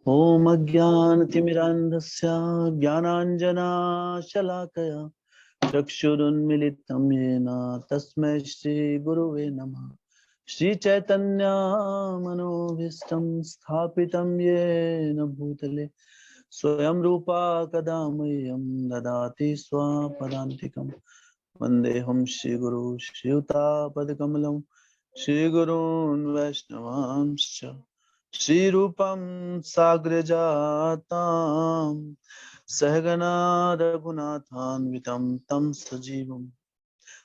ओम अज्ञानतिमिरान्धस्य ज्ञानाञ्जनाशलाकया चक्षुरुन्मिलितं येन तस्मै श्रीगुरुवे नमः। श्रीचैतन्यमनोभीष्टं स्थापितं येन भूतले स्वयं रूपा कदा मह्यं ददाति स्वपदान्तिकं। वन्देऽहं श्रीगुरु श्रीयुतापदकमलं श्रीगुरून् वैष्णवांश्च श्रीरूपं साग्रजातां सहगना रघुनाथान्वितं तं सजीवं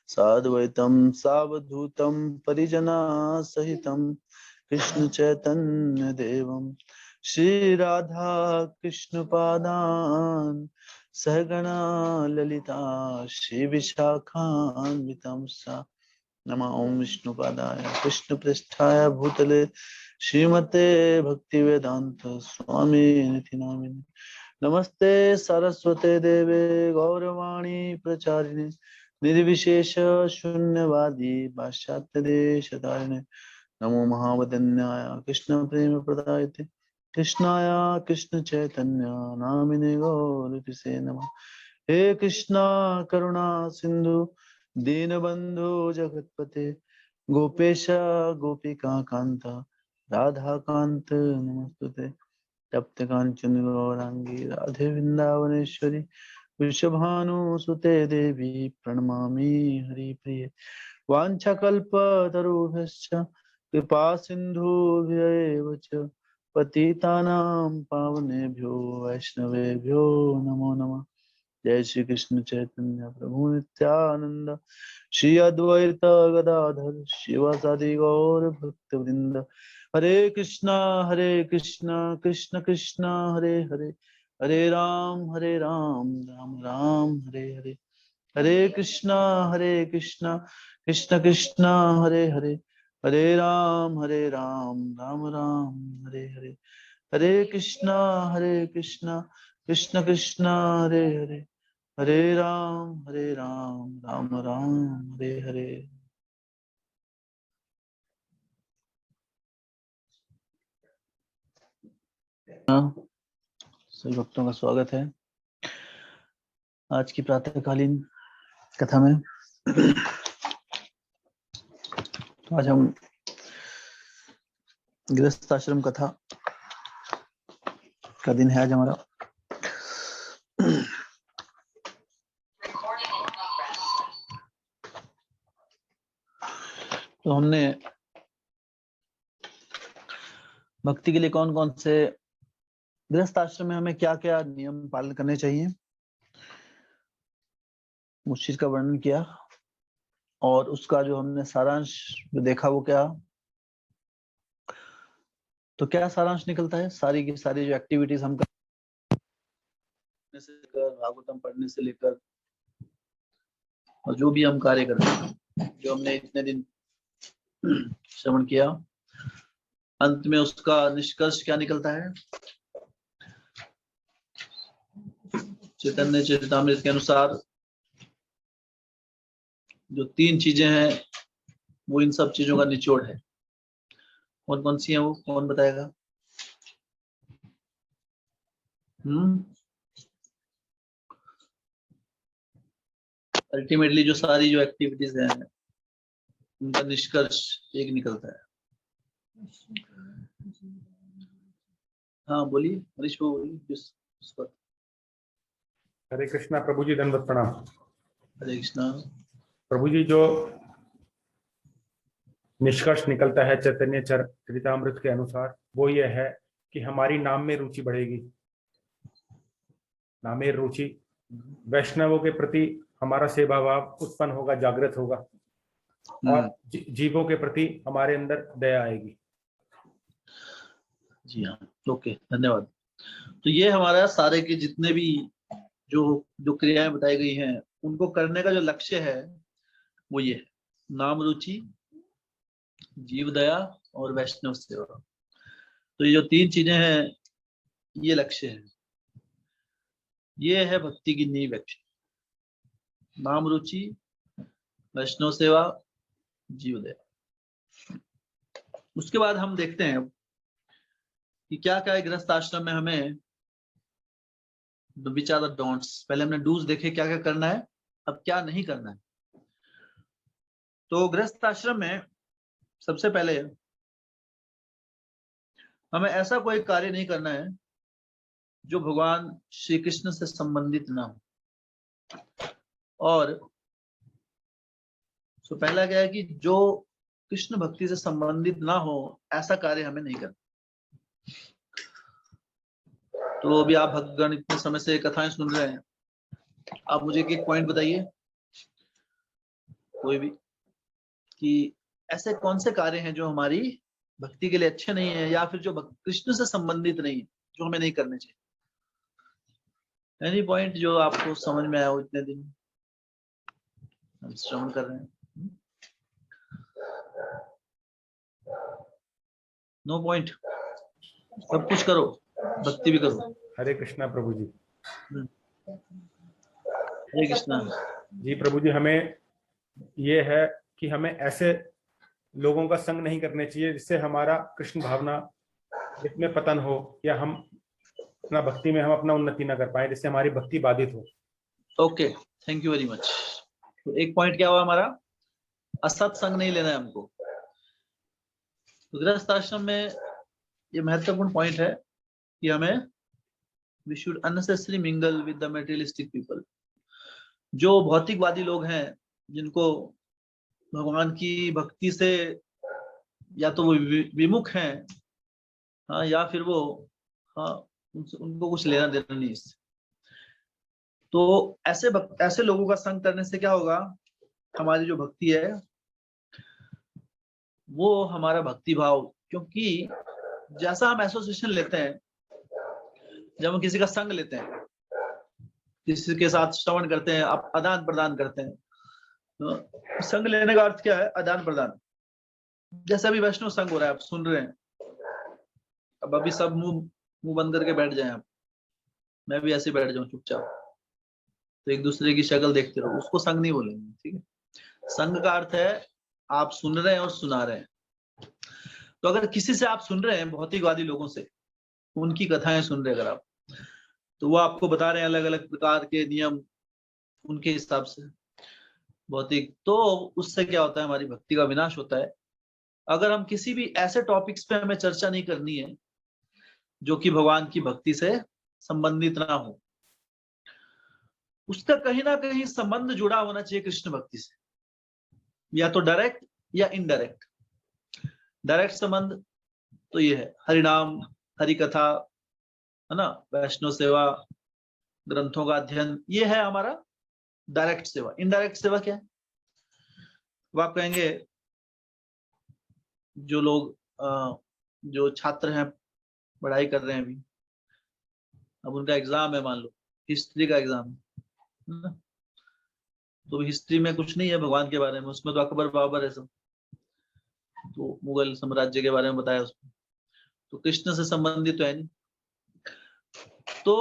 साद्वैतं सावधूतं परिजनासहितं कृष्ण चैतन्य देवं श्रीराधा कृष्ण पादान् सहगना ललिता श्री विशाखान्वितं सा नमः। ओम विष्णुपादाय कृष्ण पृष्ठाय भूतले श्रीमते भक्ति वेदांत स्वामी निधि नामिने नमस्ते सरस्वते देवे गौरवाणी प्रचारिणे निर्विशेष शून्यवादी पाश्चात्य देशतारिणे नमो महावदन्याय कृष्ण प्रेम प्रदायते कृष्णाय कृष्ण चैतन्य नामिने गौरतिसे नमः। हे कृष्णा करुणा सिंधु दीनबंधु जगतपते गोपेश गोपिका कांता राधा कांत नमस्तुते। तप्त कांचन गौरांगी राधे वृंदावनेश्वरी वृषभानुसुते देवी प्रणमामि हरिप्रिये। वाञ्छाकल्पतरुभ्यश्च कृपा सिन्धुभ्यैव च पतितानां पावनेभ्यो वैष्णवेभ्यो नमो नमः। जय श्री कृष्ण चैतन्य प्रभु नित्यानंद श्री अद्वैत गदाधर शिवासादि गौर भक्त वृंद। हरे कृष्णा कृष्ण कृष्णा हरे हरे हरे राम राम राम हरे हरे। हरे कृष्णा कृष्ण कृष्णा हरे हरे हरे राम राम राम हरे हरे। हरे कृष्णा कृष्ण कृष्णा हरे हरे हरे राम राम राम हरे हरे। सभी भक्तों का स्वागत है आज की प्रातःकालीन कथा में। आज हम गृहस्थ आश्रम कथा का दिन है आज हमारा। तो हमने भक्ति के लिए कौन कौन से गृहस्थ आश्रम में हमें क्या क्या नियम पालन करने चाहिए उस चीज का वर्णन किया, और उसका जो हमने सारांश जो देखा वो क्या, तो क्या सारांश निकलता है। सारी की सारी जो एक्टिविटीज हम करने से लेकर भागवतम पढ़ने से लेकर और जो भी हम कार्य करते हैं, जो हमने इतने दिन श्रवण किया, अंत में उसका निष्कर्ष क्या निकलता है। चैतन्य चरितामृत के अनुसार जो तीन चीजें हैं वो इन सब चीजों का निचोड़ है। कौन कौन सी है वो कौन बताएगा? अल्टीमेटली जो सारी जो एक्टिविटीज हैं उनका निष्कर्ष एक निकलता है। हाँ बोलिए हरीश बाबू, बोलिए उस पर। हरे कृष्णा प्रभु जी, दंडवत प्रणाम। हरे कृष्णा प्रभु जी, जो निष्कर्ष निकलता है चैतन्य चरितामृत के अनुसार वो ये है कि हमारी नाम में रुचि बढ़ेगी। नामेर रुचि, वैष्णवों के प्रति हमारा सेवा भाव उत्पन्न होगा, जागृत होगा, और जीवों के प्रति हमारे अंदर दया आएगी। जी हाँ, ओके, धन्यवाद। तो ये हमारा सारे के जितने भी जो क्रियाएं बताई गई हैं उनको करने का जो लक्ष्य है वो ये है, नाम रुचि, जीव दया और वैष्णव सेवा। तो ये जो तीन चीजें हैं ये लक्ष्य है, ये है भक्ति की नींव। नाम रुचि, वैष्णव सेवा, जीव दया। उसके बाद हम देखते हैं कि क्या क्या है गृहस्थ आश्रम में हमें, विच आर द डोंट्स। पहले हमने डूज देखे क्या क्या करना है, अब क्या नहीं करना है। तो गृहस्थ आश्रम में सबसे पहले हमें ऐसा कोई कार्य नहीं करना है जो भगवान श्री कृष्ण से संबंधित ना हो। और तो पहला क्या है कि जो कृष्ण भक्ति से संबंधित ना हो ऐसा कार्य हमें नहीं करना। तो अभी आप भक्तगण इतने समय से कथाएं सुन रहे हैं, आप मुझे एक पॉइंट बताइए कोई भी, कि ऐसे कौन से कार्य हैं जो हमारी भक्ति के लिए अच्छे नहीं है, या फिर जो कृष्ण से संबंधित नहीं है, जो हमें नहीं करने चाहिए। एनी पॉइंट जो आपको समझ में आया हो इतने दिन हम श्रवण कर रहे हैं। नो पॉइंट, सब कुछ करो, भक्ति भी करो। हरे कृष्णा प्रभु जी। हरे कृष्णा जी प्रभु जी, हमें ये है कि हमें ऐसे लोगों का संग नहीं करने चाहिए जिससे हमारा कृष्ण भावना जिसमें पतन हो, या हम अपना भक्ति में हम अपना उन्नति ना कर पाए, जिससे हमारी भक्ति बाधित हो। Okay, thank you very much. तो एक पॉइंट क्या हुआ हमारा, असत संग नहीं लेना है हमको। तो गृहस्थ आश्रम में ये महत्वपूर्ण पॉइंट है कि हमें we should unnecessary mingle with the materialistic people. जो भौतिकवादी लोग हैं, जिनको भगवान की भक्ति से या तो वो विमुख हैं, हाँ, या फिर वो, हाँ, उनको कुछ लेना देना नहीं इससे। तो ऐसे लोगों का संग करने से क्या होगा, हमारी जो भक्ति है वो हमारा भक्ति भाव, क्योंकि जैसा हम एसोसिएशन लेते हैं, जब हम किसी का संग लेते हैं, किसी के साथ श्रवण करते हैं, आप आदान प्रदान करते हैं। तो संग लेने का अर्थ क्या है, आदान प्रदान। जैसे अभी वैष्णव संग हो रहा है, आप सुन रहे हैं, अब अभी सब मुंह बंद करके बैठ जाए आप, मैं भी ऐसे बैठ जाऊं चुपचाप, तो एक दूसरे की शक्ल देखते रहो, उसको संग नहीं बोलेंगे, ठीक है। संग का अर्थ है आप सुन रहे हैं और सुना रहे हैं। तो अगर किसी से आप सुन रहे हैं, भौतिकवादी लोगों से, उनकी कथाएं सुन रहे हैं अगर आप, तो वो आपको बता रहे हैं अलग अलग प्रकार के नियम उनके हिसाब से भौतिक, तो उससे क्या होता है, हमारी भक्ति का विनाश होता है। अगर हम किसी भी ऐसे टॉपिक्स पे हमें चर्चा नहीं करनी है जो कि भगवान की भक्ति से संबंधित ना हो, उसका कहीं ना कहीं संबंध जुड़ा होना चाहिए कृष्ण भक्ति से, या तो डायरेक्ट या इनडायरेक्ट। डायरेक्ट संबंध तो ये है हरिनाम, हरि कथा, है ना, वैष्णव सेवा, ग्रंथों का अध्ययन, ये है हमारा डायरेक्ट सेवा। इनडायरेक्ट सेवा क्या है, वो आप कहेंगे जो लोग जो छात्र हैं, पढ़ाई कर रहे हैं अभी, अब उनका एग्जाम है, मान लो हिस्ट्री का एग्जाम है ना, तो हिस्ट्री में कुछ नहीं है भगवान के बारे में, उसमें तो अकबर बाबर है सब, तो मुगल साम्राज्य के बारे में बताया उसमें, तो कृष्ण से संबंधित तो है नहीं। तो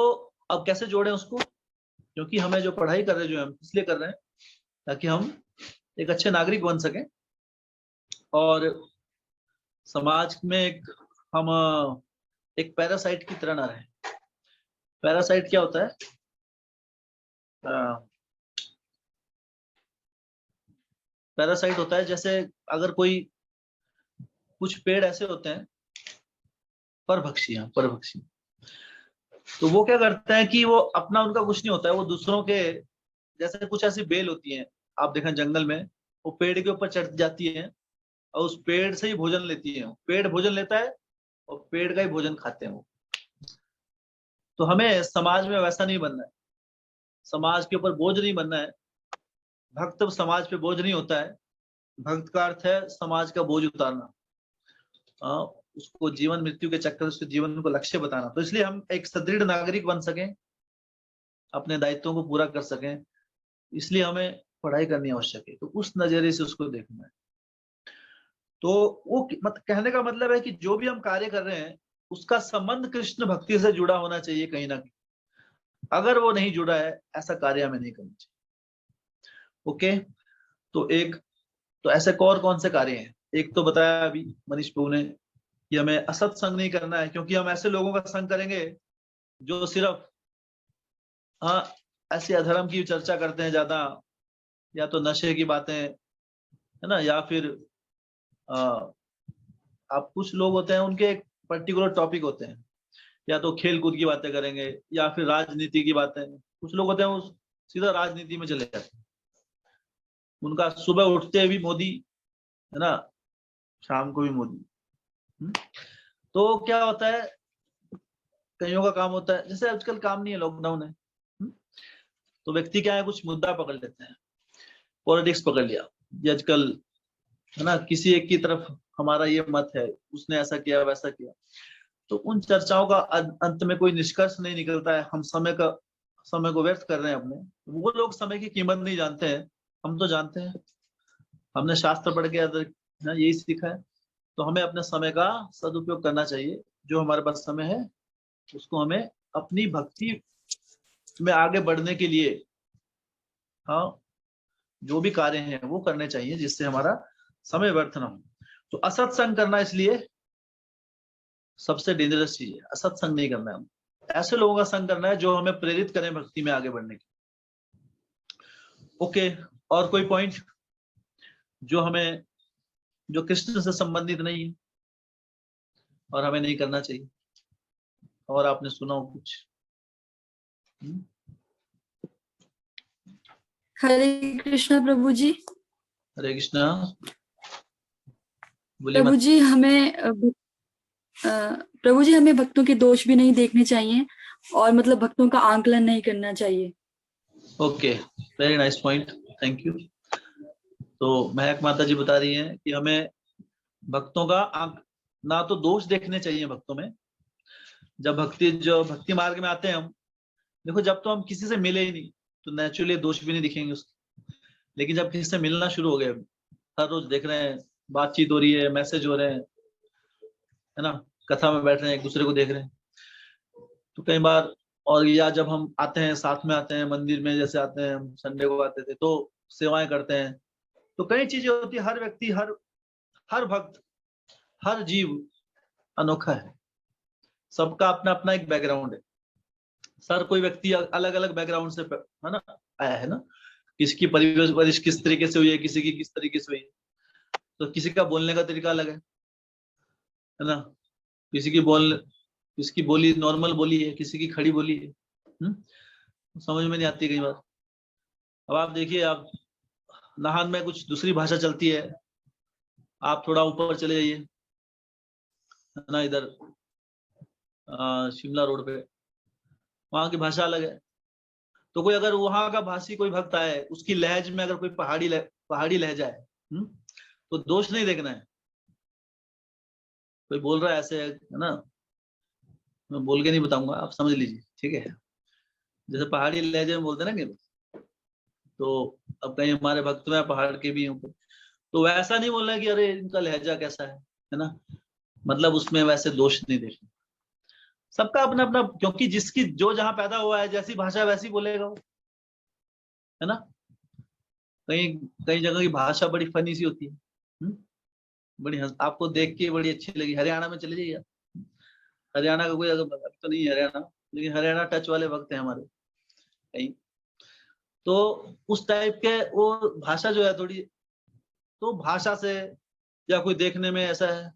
अब कैसे जोड़ें उसको, क्योंकि हमें जो पढ़ाई कर रहे हैं, जो हम इसलिए कर रहे हैं ताकि हम एक अच्छे नागरिक बन सकें और समाज में हम एक पैरासाइट की तरह ना रहे। पैरासाइट क्या होता है, पैरासाइट होता है जैसे अगर कोई, कुछ पेड़ ऐसे होते हैं परभक्षी, परभक्षी, तो वो क्या करते हैं कि वो अपना, उनका कुछ नहीं होता है, वो दूसरों के, जैसे कुछ ऐसी बेल होती हैं आप देखें जंगल में, वो पेड़ के ऊपर चढ़ जाती है और उस पेड़ से ही भोजन लेती है, पेड़ भोजन लेता है और पेड़ का ही भोजन खाते हैं वो। तो हमें समाज में वैसा नहीं बनना है, समाज के ऊपर बोझ नहीं बनना है। भक्त समाज पे बोझ नहीं होता है, भक्त का अर्थ है समाज का बोझ उतारना, उसको जीवन मृत्यु के चक्कर से जीवन को लक्ष्य बताना। तो इसलिए हम एक सुदृढ़ नागरिक बन सकें, अपने दायित्वों को पूरा कर सकें, इसलिए हमें पढ़ाई करनी आवश्यक है। तो उस नजरिए से उसको देखना है। तो वो कहने का मतलब है कि जो भी हम कार्य कर रहे हैं उसका संबंध कृष्ण भक्ति से जुड़ा होना चाहिए कहीं ना कहीं। अगर वो नहीं जुड़ा है, ऐसा कार्य हमें नहीं करना चाहिए। ओके, तो ऐसे कौन से कार्य हैं, एक तो बताया अभी मनीष प्रभु ने, कि हमें असत संग नहीं करना है, क्योंकि हम ऐसे लोगों का संग करेंगे जो सिर्फ ऐसे अधर्म की चर्चा करते हैं ज्यादा, या तो नशे की बातें, है ना, या फिर आप कुछ लोग होते हैं उनके एक पर्टिकुलर टॉपिक होते हैं, या तो खेल कूद की बातें करेंगे या फिर राजनीति की बातें। कुछ लोग होते हैं वो सीधा राजनीति में चले जाते हैं, उनका सुबह उठते भी मोदी, है ना, शाम को भी मोदी। तो क्या होता है, कईयों का काम होता है, जैसे आजकल काम नहीं है, लॉकडाउन है, तो व्यक्ति क्या है, कुछ मुद्दा पकड़ लेते हैं, पॉलिटिक्स पकड़ लिया ये आजकल, है ना, किसी एक की तरफ हमारा ये मत है, उसने ऐसा किया वैसा किया, तो उन चर्चाओं का अंत में कोई निष्कर्ष नहीं निकलता है। हम समय को व्यर्थ कर रहे हैं अपने। वो लोग समय की कीमत नहीं जानते हैं, हम तो जानते हैं, हमने शास्त्र पढ़ के यही सीखा है। तो हमें अपने समय का सदुपयोग करना चाहिए, जो हमारे पास समय है उसको हमें अपनी भक्ति में आगे बढ़ने के लिए, जो भी कार्य हैं वो करने चाहिए, जिससे हमारा समय व्यर्थ ना हो। तो असत्संग करना इसलिए सबसे डेंजरस चीज है, असत्संग नहीं करना है। हम ऐसे लोगों का संग करना है जो हमें प्रेरित करें भक्ति में आगे बढ़ने की। ओके, और कोई पॉइंट जो कृष्ण से संबंधित नहीं है और हमें नहीं करना चाहिए, और आपने सुना हो कुछ? हरे कृष्णा प्रभु जी। हरे कृष्णा, बोलिए। प्रभु जी हमें भक्तों के दोष भी नहीं देखने चाहिए, और मतलब भक्तों का आंकलन नहीं करना चाहिए। Okay, very nice point, thank you. तो महक माता जी बता रही हैं कि हमें भक्तों का ना तो दोष देखने चाहिए भक्तों में। जब भक्ति मार्ग में आते हैं हम, देखो जब तो हम किसी से मिले ही नहीं तो नेचुरली दोष भी नहीं दिखेंगे उसके। लेकिन जब किसी से मिलना शुरू हो गए, हर रोज देख रहे हैं, बातचीत हो रही है, मैसेज हो रहे हैं, है ना, कथा में बैठ रहे हैं, एक दूसरे को देख रहे हैं, तो कई बार, और या जब हम आते हैं साथ में आते हैं मंदिर में, जैसे आते हैं हम संडे को आते थे तो सेवाएं करते हैं, तो कई चीजें होती है। हर व्यक्ति, हर भक्त, हर जीव अनोखा है, सबका अपना अपना एक बैकग्राउंड है। सर कोई व्यक्ति अलग अलग बैकग्राउंड से, है ना, आया है ना, किसी की परिवेश किस तरीके से हुई है, किसी की किस तरीके से हुई है, तो किसी का बोलने का तरीका अलग है ना, किसी की बोली नॉर्मल बोली है, किसी की खड़ी बोली है, समझ में नहीं आती कई बार। अब आप देखिए, आप नाहन में कुछ दूसरी भाषा चलती है, आप थोड़ा ऊपर चले जाइए, है ना, इधर शिमला रोड पे, वहां की भाषा अलग है। तो कोई अगर वहां का भाषी कोई भक्त आए, उसकी लहज में अगर कोई पहाड़ी लहजा है, तो दोष नहीं देखना है। कोई बोल रहा है ऐसे, है ना, मैं बोल के नहीं बताऊंगा, आप समझ लीजिए, ठीक है। जैसे पहाड़ी लहजे में बोलते हैं ना कि, तो अब कहीं हमारे भक्त में पहाड़ के भी हों, तो वैसा नहीं बोलना है कि अरे इनका लहजा कैसा है ना, मतलब उसमें वैसे दोष नहीं देखना। सबका अपना अपना, क्योंकि जिसकी जो जहां पैदा हुआ है, जैसी भाषा वैसी बोलेगा वो, है ना। कई कई जगह की भाषा बड़ी फनी सी होती है, आपको देख के बड़ी अच्छी लगी। हरियाणा में चले जाइए, हरियाणा का कोई अगर तो नहीं है हरियाणा, लेकिन हरियाणा टच वाले वक्त है हमारे कहीं, तो उस टाइप के वो भाषा जो है थोड़ी, तो भाषा से, या कोई देखने में ऐसा है,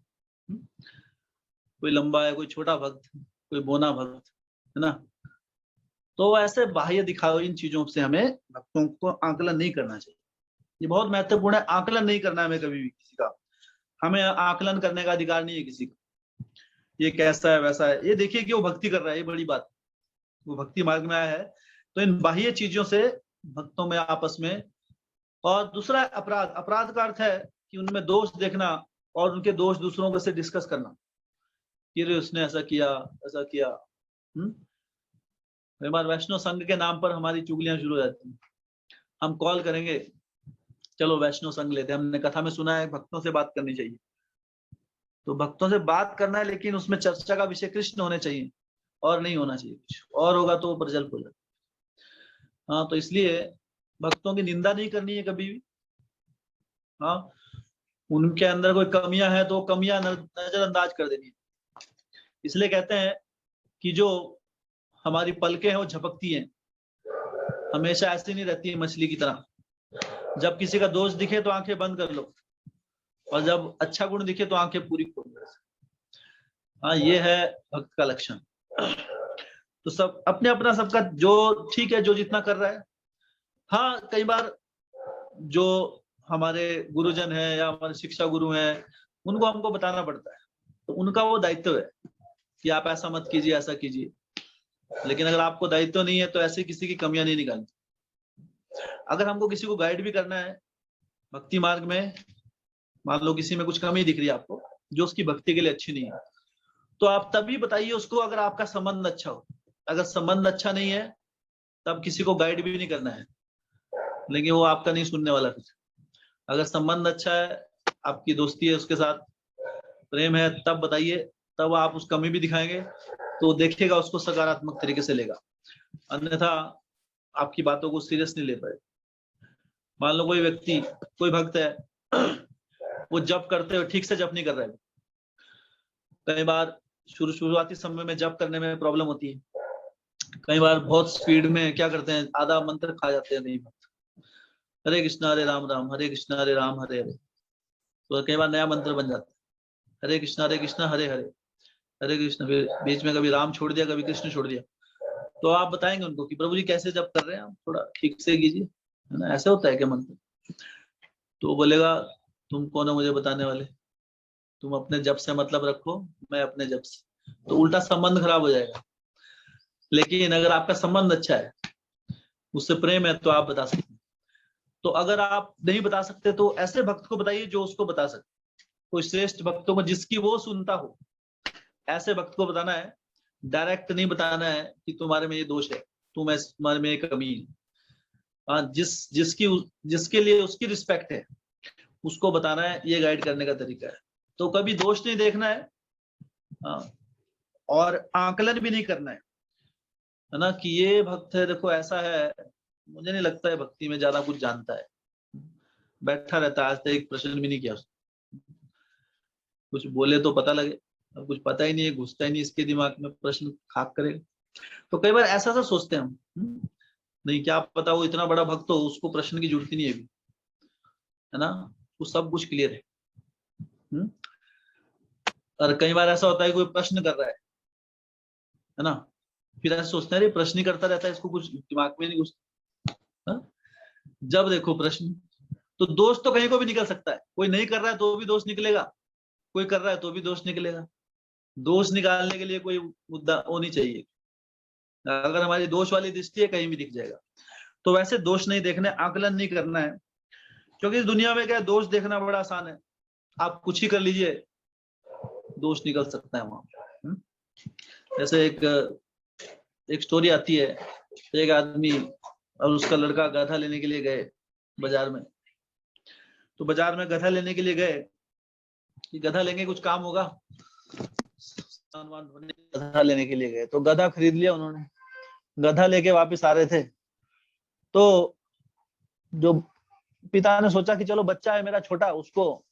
कोई लंबा है, कोई छोटा भक्त, कोई बोना भक्त, है ना, तो ऐसे बाह्य दिखाओ इन चीजों से हमें भक्तों को आकलन नहीं करना चाहिए। ये बहुत महत्वपूर्ण है, आकलन नहीं करना है हमें कभी भी किसी का। हमें आकलन करने का अधिकार नहीं है किसी का, ये कैसा है वैसा है। ये देखिए कि वो भक्ति कर रहा है, ये बड़ी बात, वो भक्ति मार्ग में आया है। तो इन बाह्य चीजों से भक्तों में आपस में, और दूसरा अपराध का अर्थ है कि उनमें दोष देखना और उनके दोष दूसरों को से डिस्कस करना कि उसने ऐसा किया ऐसा किया। कई बार वैष्णव संघ के नाम पर हमारी चुगलियां शुरू हो जाती हैं। हम कॉल करेंगे, चलो वैष्णव संघ लेते हैं, हमने कथा में सुना है भक्तों से बात करनी चाहिए, तो भक्तों से बात करना है, लेकिन उसमें चर्चा का विषय कृष्ण होने चाहिए और नहीं होना चाहिए कुछ और, होगा तो प्रजल्प हो जाता। तो इसलिए भक्तों की निंदा नहीं करनी है कभी भी। उनके अंदर कोई कमियां हैं तो कमियां नजरअंदाज कर देनी है। इसलिए कहते हैं कि जो हमारी पलकें हैं वो झपकती हैं, हमेशा ऐसी नहीं रहती है मछली की तरह। जब किसी का दोष दिखे तो आंखें बंद कर लो, और जब अच्छा गुण दिखे तो आंखें पूरी खोल लो। हाँ, ये है भक्त का लक्षण। तो सब अपने अपना सबका जो ठीक है, जो जितना कर रहा है। हाँ, कई बार जो हमारे गुरुजन हैं या हमारे शिक्षा गुरु हैं, उनको हमको बताना पड़ता है, तो उनका वो दायित्व है कि आप ऐसा मत कीजिए, ऐसा कीजिए। लेकिन अगर आपको दायित्व नहीं है तो ऐसे किसी की कमियां नहीं निकालनी। अगर हमको किसी को गाइड भी करना है भक्ति मार्ग में, मान लो किसी में कुछ कमी दिख रही है आपको जो उसकी भक्ति के लिए अच्छी नहीं है, तो आप तभी बताइए उसको अगर आपका संबंध अच्छा हो। अगर संबंध अच्छा नहीं है तब किसी को गाइड भी नहीं करना है, लेकिन वो आपका नहीं सुनने वाला फिर। अगर संबंध अच्छा है, आपकी दोस्ती है उसके साथ, प्रेम है, तब बताइए, तब आप उस कमी भी दिखाएंगे तो देखेगा, उसको सकारात्मक तरीके से लेगा। अन्यथा आपकी बातों को सीरियस नहीं ले पाए। मान लो कोई व्यक्ति, कोई भक्त है, वो जप करते हुए ठीक से जप नहीं कर रहा है। कई बार शुरुआती समय में जप करने में प्रॉब्लम होती है। कई बार बहुत स्पीड में क्या करते हैं, आधा मंत्र खा जाते हैं। नहीं, हरे कृष्णा हरे राम राम हरे कृष्णा हरे राम हरे हरे, तो कई बार नया मंत्र बन जाता है, हरे कृष्णा हरे हरे हरे कृष्ण। फिर बीच में कभी राम छोड़ दिया, कभी कृष्ण छोड़ दिया। तो आप बताएंगे उनको कि प्रभु जी कैसे जप कर रहे हैं, आप थोड़ा ठीक से कीजिए, है ना, ऐसे होता है क्या मंत्र? तो बोलेगा तुम कौन हो मुझे बताने वाले, तुम अपने जप से मतलब रखो, मैं अपने जप से। तो उल्टा संबंध खराब हो जाएगा। लेकिन अगर आपका संबंध अच्छा है, उससे प्रेम है, तो आप बता सकते हैं। तो अगर आप नहीं बता सकते तो ऐसे भक्त को बताइए जो उसको बता सके, कोई श्रेष्ठ भक्तों को जिसकी वो सुनता हो, ऐसे भक्त को बताना है। डायरेक्ट नहीं बताना है कि तुम्हारे में ये दोष है, तुम्हारे में ये कमी है। हाँ, जिसके लिए उसकी रिस्पेक्ट है उसको बताना है, ये गाइड करने का तरीका है। तो कभी दोष नहीं देखना है, हाँ, और आकलन भी नहीं करना है ना, कि ये भक्त है, देखो ऐसा है, मुझे नहीं लगता है भक्ति में ज्यादा कुछ जानता है, बैठा रहता है, आज तक एक प्रश्न भी नहीं किया उसने। कुछ बोले तो पता लगे, अब कुछ पता ही नहीं है, घुसता ही नहीं इसके दिमाग में, प्रश्न खाक करेगा। तो कई बार ऐसा सा सोचते हैं हम, नहीं, क्या पता वो इतना बड़ा भक्त हो, उसको प्रश्न की जरूरत ही नहीं है अभी, है ना, वो सब कुछ क्लियर है। और कई बार ऐसा होता है कोई प्रश्न कर रहा है ना, फिर ऐसे सोचते हैं अरे प्रश्न ही करता रहता है, इसको कुछ दिमाग में नहीं घुसता। जब देखो प्रश्न, तो दोष तो कहीं को भी निकल सकता है। कोई नहीं कर रहा है तो भी दोष निकलेगा, कोई कर रहा है तो भी दोष निकलेगा। दोष निकालने के लिए कोई मुद्दा होनी चाहिए। अगर हमारी दोष वाली दृष्टि है, कहीं भी दिख जाएगा। तो वैसे दोष नहीं देखने, आकलन नहीं करना है, क्योंकि इस दुनिया में क्या है, दोष देखना बड़ा आसान है। आप कुछ ही कर लीजिए, दोष निकल सकता है वहां। जैसे एक स्टोरी आती है, एक आदमी और उसका लड़का गधा लेने के लिए गए बाजार में। तो बाजार में गधा लेने के लिए गए कि गधा लेंगे कुछ काम होगा, गधा लेने के लिए गए, तो गधा खरीद लिया उन्होंने। गधा लेके वापस आ रहे थे, तो जो पिता ने सोचा कि चलो बच्चा है मेरा छोटा, उसको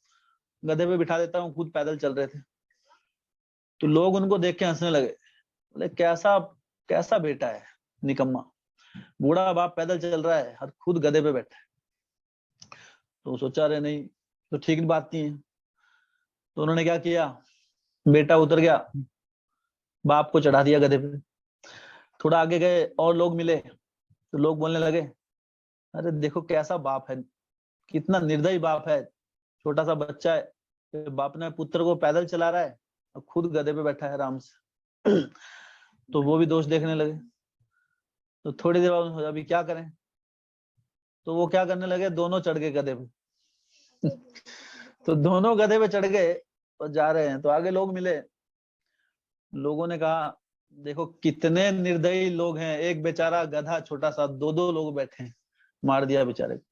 गधे पे बिठा देता हूँ, खुद पैदल चल रहे थे। तो लोग उनको देख के हंसने लगे, बोले कैसा कैसा बेटा है निकम्मा, बूढ़ा बाप पैदल चल रहा है और खुद गधे पे बैठा है। तो सोचा रहे नहीं, तो ठीक बात नहीं है। तो उन्होंने क्या किया, बेटा उतर गया, बाप को चढ़ा दिया गधे पे। थोड़ा आगे गए और लोग मिले, तो लोग बोलने लगे अरे देखो कैसा बाप है, कितना निर्दयी बाप है, छोटा सा बच्चा है, बाप ने पुत्र को पैदल चला रहा है और खुद गधे पे बैठा है आराम से। तो वो भी दोष देखने लगे। तो थोड़ी देर बाद अभी क्या करें, तो वो क्या करने लगे, दोनों चढ़ गए गधे पे। तो दोनों गधे पे चढ़ गए और जा रहे हैं। तो आगे लोग मिले, लोगों ने कहा देखो कितने निर्दयी लोग हैं, एक बेचारा गधा छोटा सा, दो लोग बैठे हैं, मार दिया बेचारे को।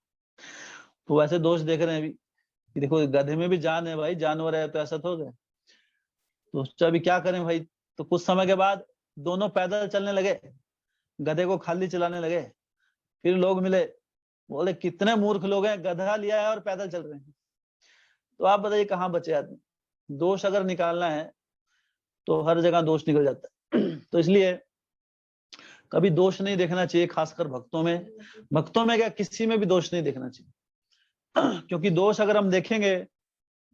तो वैसे दोष देख रहे हैं अभी कि देखो गधे में भी जान है भाई, जानवर है, तो ऐसा तो हो गया। तो अभी क्या करें भाई। तो कुछ समय के बाद दोनों पैदल चलने लगे, गधे को खाली चलाने लगे। फिर लोग मिले, बोले कितने मूर्ख लोग हैं, गधा लिया है और पैदल चल रहे हैं। तो आप बताइए कहाँ बचे आदमी। दोष अगर निकालना है तो हर जगह दोष निकल जाता है। तो इसलिए कभी दोष नहीं देखना चाहिए, खासकर भक्तों में क्या किसी में भी दोष नहीं देखना चाहिए। क्योंकि दोष अगर हम देखेंगे,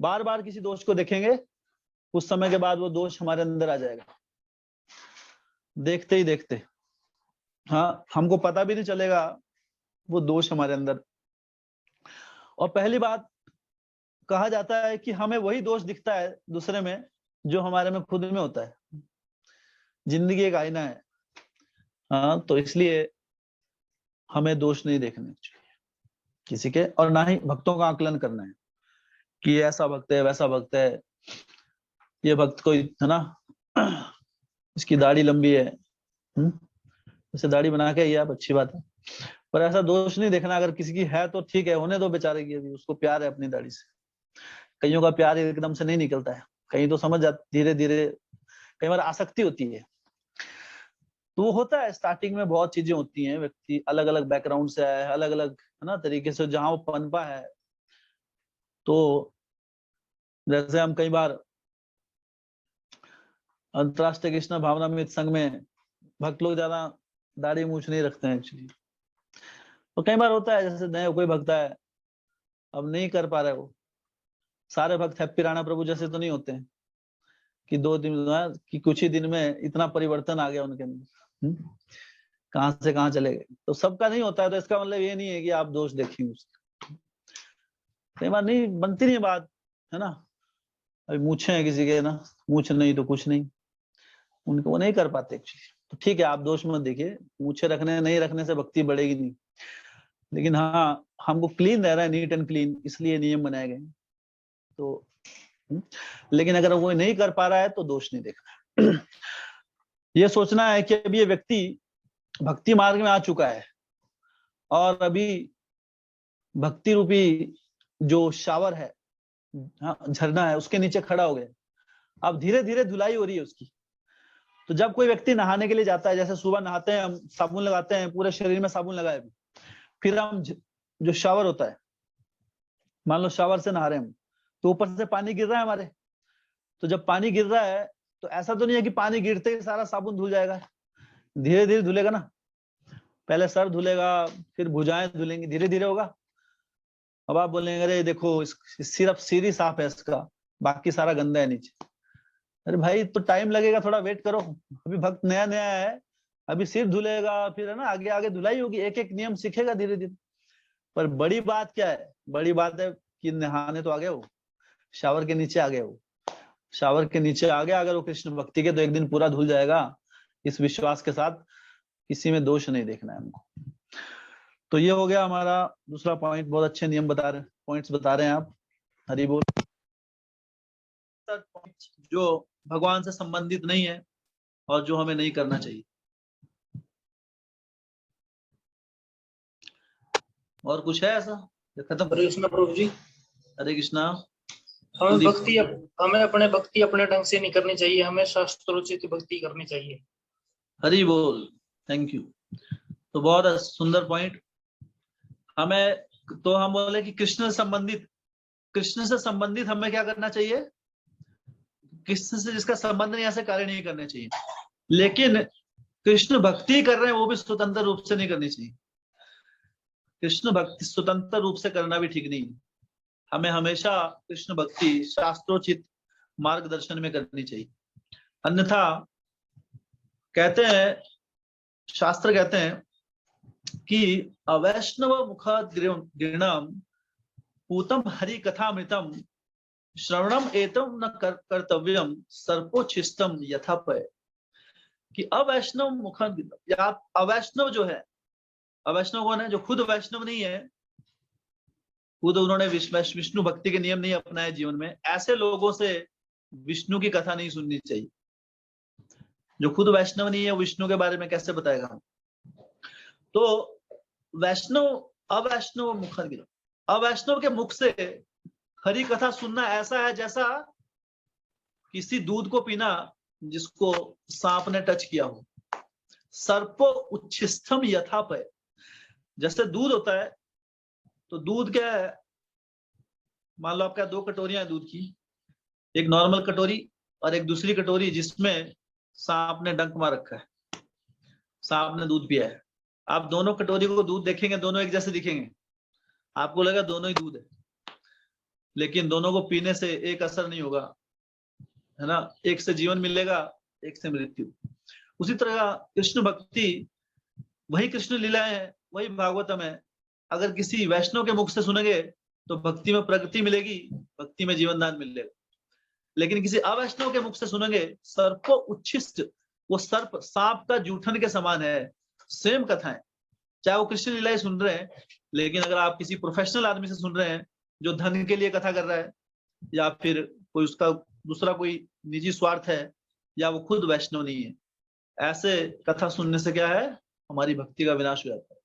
बार बार किसी दोष को देखेंगे, कुछ समय के बाद वो दोष हमारे अंदर आ जाएगा, देखते ही देखते। हाँ, हमको पता भी नहीं चलेगा वो दोष हमारे अंदर। और पहली बात, कहा जाता है कि हमें वही दोष दिखता है दूसरे में जो हमारे में खुद में होता है। जिंदगी एक आईना है। हाँ, तो इसलिए हमें दोष नहीं देखने चाहिए किसी के, और ना ही भक्तों का आकलन करना है कि ऐसा भक्त है, वैसा भक्त है, ये भक्त कोई है ना, इसकी दाढ़ी लंबी है, उसे दाढ़ी बना के आप अच्छी बात है, पर ऐसा दोष नहीं देखना। अगर किसी की है तो ठीक है, होने दो बेचारे की, अभी उसको प्यार है अपनी दाढ़ी से। कईयों का प्यार एकदम से नहीं निकलता है, कहीं तो समझ जाते धीरे धीरे, कई बार आसक्ति होती है, तो वो होता है। स्टार्टिंग में बहुत चीजें होती हैं, व्यक्ति अलग अलग बैकग्राउंड से आया है, अलग अलग है ना तरीके से जहां वो पनपा है। तो जैसे हम कई बार अंतरराष्ट्रीय कृष्ण भावनामृत संघ में भक्त लोग ज्यादा दाढ़ी मूछ नहीं रखते हैं एक्चुअली। तो कई बार होता है, जैसे नया कोई भक्त है, अब नहीं कर पा रहे वो। सारे भक्त हैप्पी राणा प्रभु जैसे तो नहीं होते हैं कि 2 दिन कि कुछ ही दिन में इतना परिवर्तन आ गया उनके अंदर, कहां से कहां चले गए। तो सबका नहीं होता है, तो इसका मतलब ये नहीं है कि आप दोष देखेंगे उसका। कई बार नहीं बनती नहीं बात, है ना। अभी मूछे हैं किसी के ना, मूछ नहीं तो कुछ नहीं, उनको वो नहीं कर पाते एक्चुअली। तो ठीक है, आप दोष मत देखिए, मूछे रखने नहीं रखने से भक्ति बढ़ेगी नहीं। लेकिन हाँ, हमको क्लीन रहना है, नीट एंड क्लीन, इसलिए नियम बनाए गए। तो लेकिन अगर वो नहीं कर पा रहा है तो दोष नहीं देखना। ये सोचना है कि अभी ये व्यक्ति भक्ति मार्ग में आ चुका है और अभी भक्ति रूपी जो शावर है, झरना है, उसके नीचे खड़ा हो गया। अब धीरे धीरे धुलाई हो रही है उसकी। तो जब कोई व्यक्ति नहाने के लिए जाता है, जैसे सुबह नहाते हैं हम, साबुन लगाते हैं, पूरे शरीर में साबुन लगाए, फिर हम जो शावर होता है, मान लो शावर से नहा रहे हैं हम, तो ऊपर से पानी गिर रहा है हमारे। तो जब पानी गिर रहा है तो ऐसा तो नहीं है कि पानी गिरते ही सारा साबुन धुल जाएगा, धीरे धीरे धुलेगा ना। पहले सर धुलेगा, फिर भुजाएं धुलेंगी, धीरे धीरे होगा। अब आप बोलेंगे अरे देखो सिर्फ सिर ही साफ है इसका, बाकी सारा गंदा है नीचे। अरे भाई, तो टाइम लगेगा, थोड़ा वेट करो। अभी भक्त नया नया है, अभी सिर धुलेगा, फिर है ना आगे आगे धुलाई होगी, एक एक नियम सीखेगा धीरे धीरे। पर बड़ी बात क्या है? बड़ी बात है कि नहाने तो आ गया वो, शावर के नीचे आ गया वो, शावर के नीचे आ गया अगर वो कृष्ण भक्ति के, तो एक दिन पूरा धुल जाएगा। इस विश्वास के साथ किसी में दोष नहीं देखना है हमको। तो ये हो गया हमारा दूसरा पॉइंट। बहुत अच्छे नियम बता रहे, पॉइंट्स बता रहे हैं आप, हरि बोल। जो भगवान से संबंधित नहीं है और जो हमें नहीं करना चाहिए। और कुछ है ऐसा? खत्म? हरे कृष्णा प्रभु जी। हरे कृष्णा। हमें अपने भक्ति अपने ढंग से नहीं करनी चाहिए, हमें शास्त्रोचित भक्ति करनी चाहिए। हरि बोल, थैंक यू। तो बहुत सुंदर पॉइंट। हमें तो हम बोले कि कृष्ण से संबंधित हमें क्या करना चाहिए? कृष्ण से जिसका संबंध नहीं, ऐसे कार्य नहीं करने चाहिए। लेकिन कृष्ण भक्ति कर रहे हैं वो भी स्वतंत्र रूप से नहीं करनी चाहिए। कृष्ण भक्ति स्वतंत्र रूप से करना भी ठीक नहीं है। हमें हमेशा कृष्ण भक्ति शास्त्रोचित मार्गदर्शन में करनी चाहिए। अन्यथा कहते हैं, शास्त्र कहते हैं कि अवैष्णव मुख गृणम पूतम हरि कथामृतम श्रवणम एतम न कर्तव्यम सर्पोच्छिष्टम यथापय। कि अवैष्णव मुख, या अवैष्णव जो है, अवैष्णव कौन है? जो खुद वैष्णव नहीं है, खुद उन्होंने विष्णु भक्ति के नियम नहीं अपनाए जीवन में, ऐसे लोगों से विष्णु की कथा नहीं सुननी चाहिए। जो खुद वैष्णव नहीं है, विष्णु के बारे में कैसे बताएगा? तो वैष्णव, अवैष्णव मुख, अवैष्णव के मुख से हरि कथा सुनना ऐसा है जैसा किसी दूध को पीना जिसको सांप ने टच किया हो। सर्पो उच्छिष्टम यथापय। जैसे दूध होता है, तो दूध क्या है? मान लो आपका 2 कटोरियां हैं दूध की, एक नॉर्मल कटोरी और एक दूसरी कटोरी जिसमें सांप ने डंक मार रखा है, सांप ने दूध पिया है। आप दोनों कटोरी को दूध देखेंगे, दोनों एक जैसे दिखेंगे, आपको लगा दोनों ही दूध है, लेकिन दोनों को पीने से एक असर नहीं होगा, है ना। एक से जीवन मिलेगा, एक से मृत्यु। उसी तरह कृष्ण भक्ति, वही कृष्ण लीलाएं है, वही भागवतम है। अगर किसी वैष्णव के मुख से सुनेंगे तो भक्ति में प्रगति मिलेगी, भक्ति में जीवन दान मिलेगा। लेकिन किसी अवैष्णव के मुख से सुनेंगे, सर्पो उच्छिष्ट, वो सर्प सांप का जूठन के समान है। सेम कथाएं, चाहे वो कृष्ण लीलाएं सुन रहे हैं, लेकिन अगर आप किसी प्रोफेशनल आदमी से सुन रहे हैं जो धन के लिए कथा कर रहा है, या फिर कोई उसका दूसरा कोई निजी स्वार्थ है, या वो खुद वैष्णव नहीं है, ऐसे कथा सुनने से क्या है, हमारी भक्ति का विनाश हो जाता है।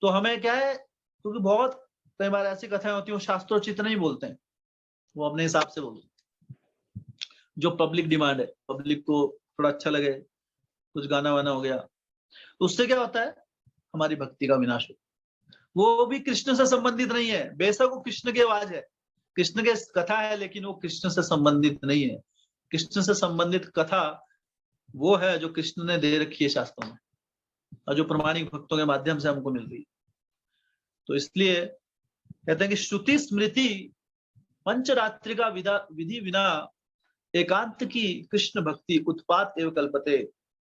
तो हमें क्या है, क्योंकि बहुत कई बार ऐसी कथाएं होती हैं, वो शास्त्रोचित नहीं बोलते हैं, वो अपने हिसाब से बोलते हैं, जो पब्लिक डिमांड है, पब्लिक को थोड़ा अच्छा लगे, कुछ गाना वाना हो गया, तो उससे क्या होता है, हमारी भक्ति का विनाश हो। वो भी कृष्ण से संबंधित नहीं है, बेशक वो कृष्ण की आवाज है, कृष्ण के कथा है, लेकिन वो कृष्ण से संबंधित नहीं है। कृष्ण से संबंधित कथा वो है जो कृष्ण ने दे रखी है शास्त्रों में, और जो प्रमाणिक भक्तों के माध्यम से हमको मिल रही है। तो इसलिए कहते हैं कि श्रुति स्मृति पंचरात्रि का विधि बिना एकांत की कृष्ण भक्ति उत्पात एवं कल्पते।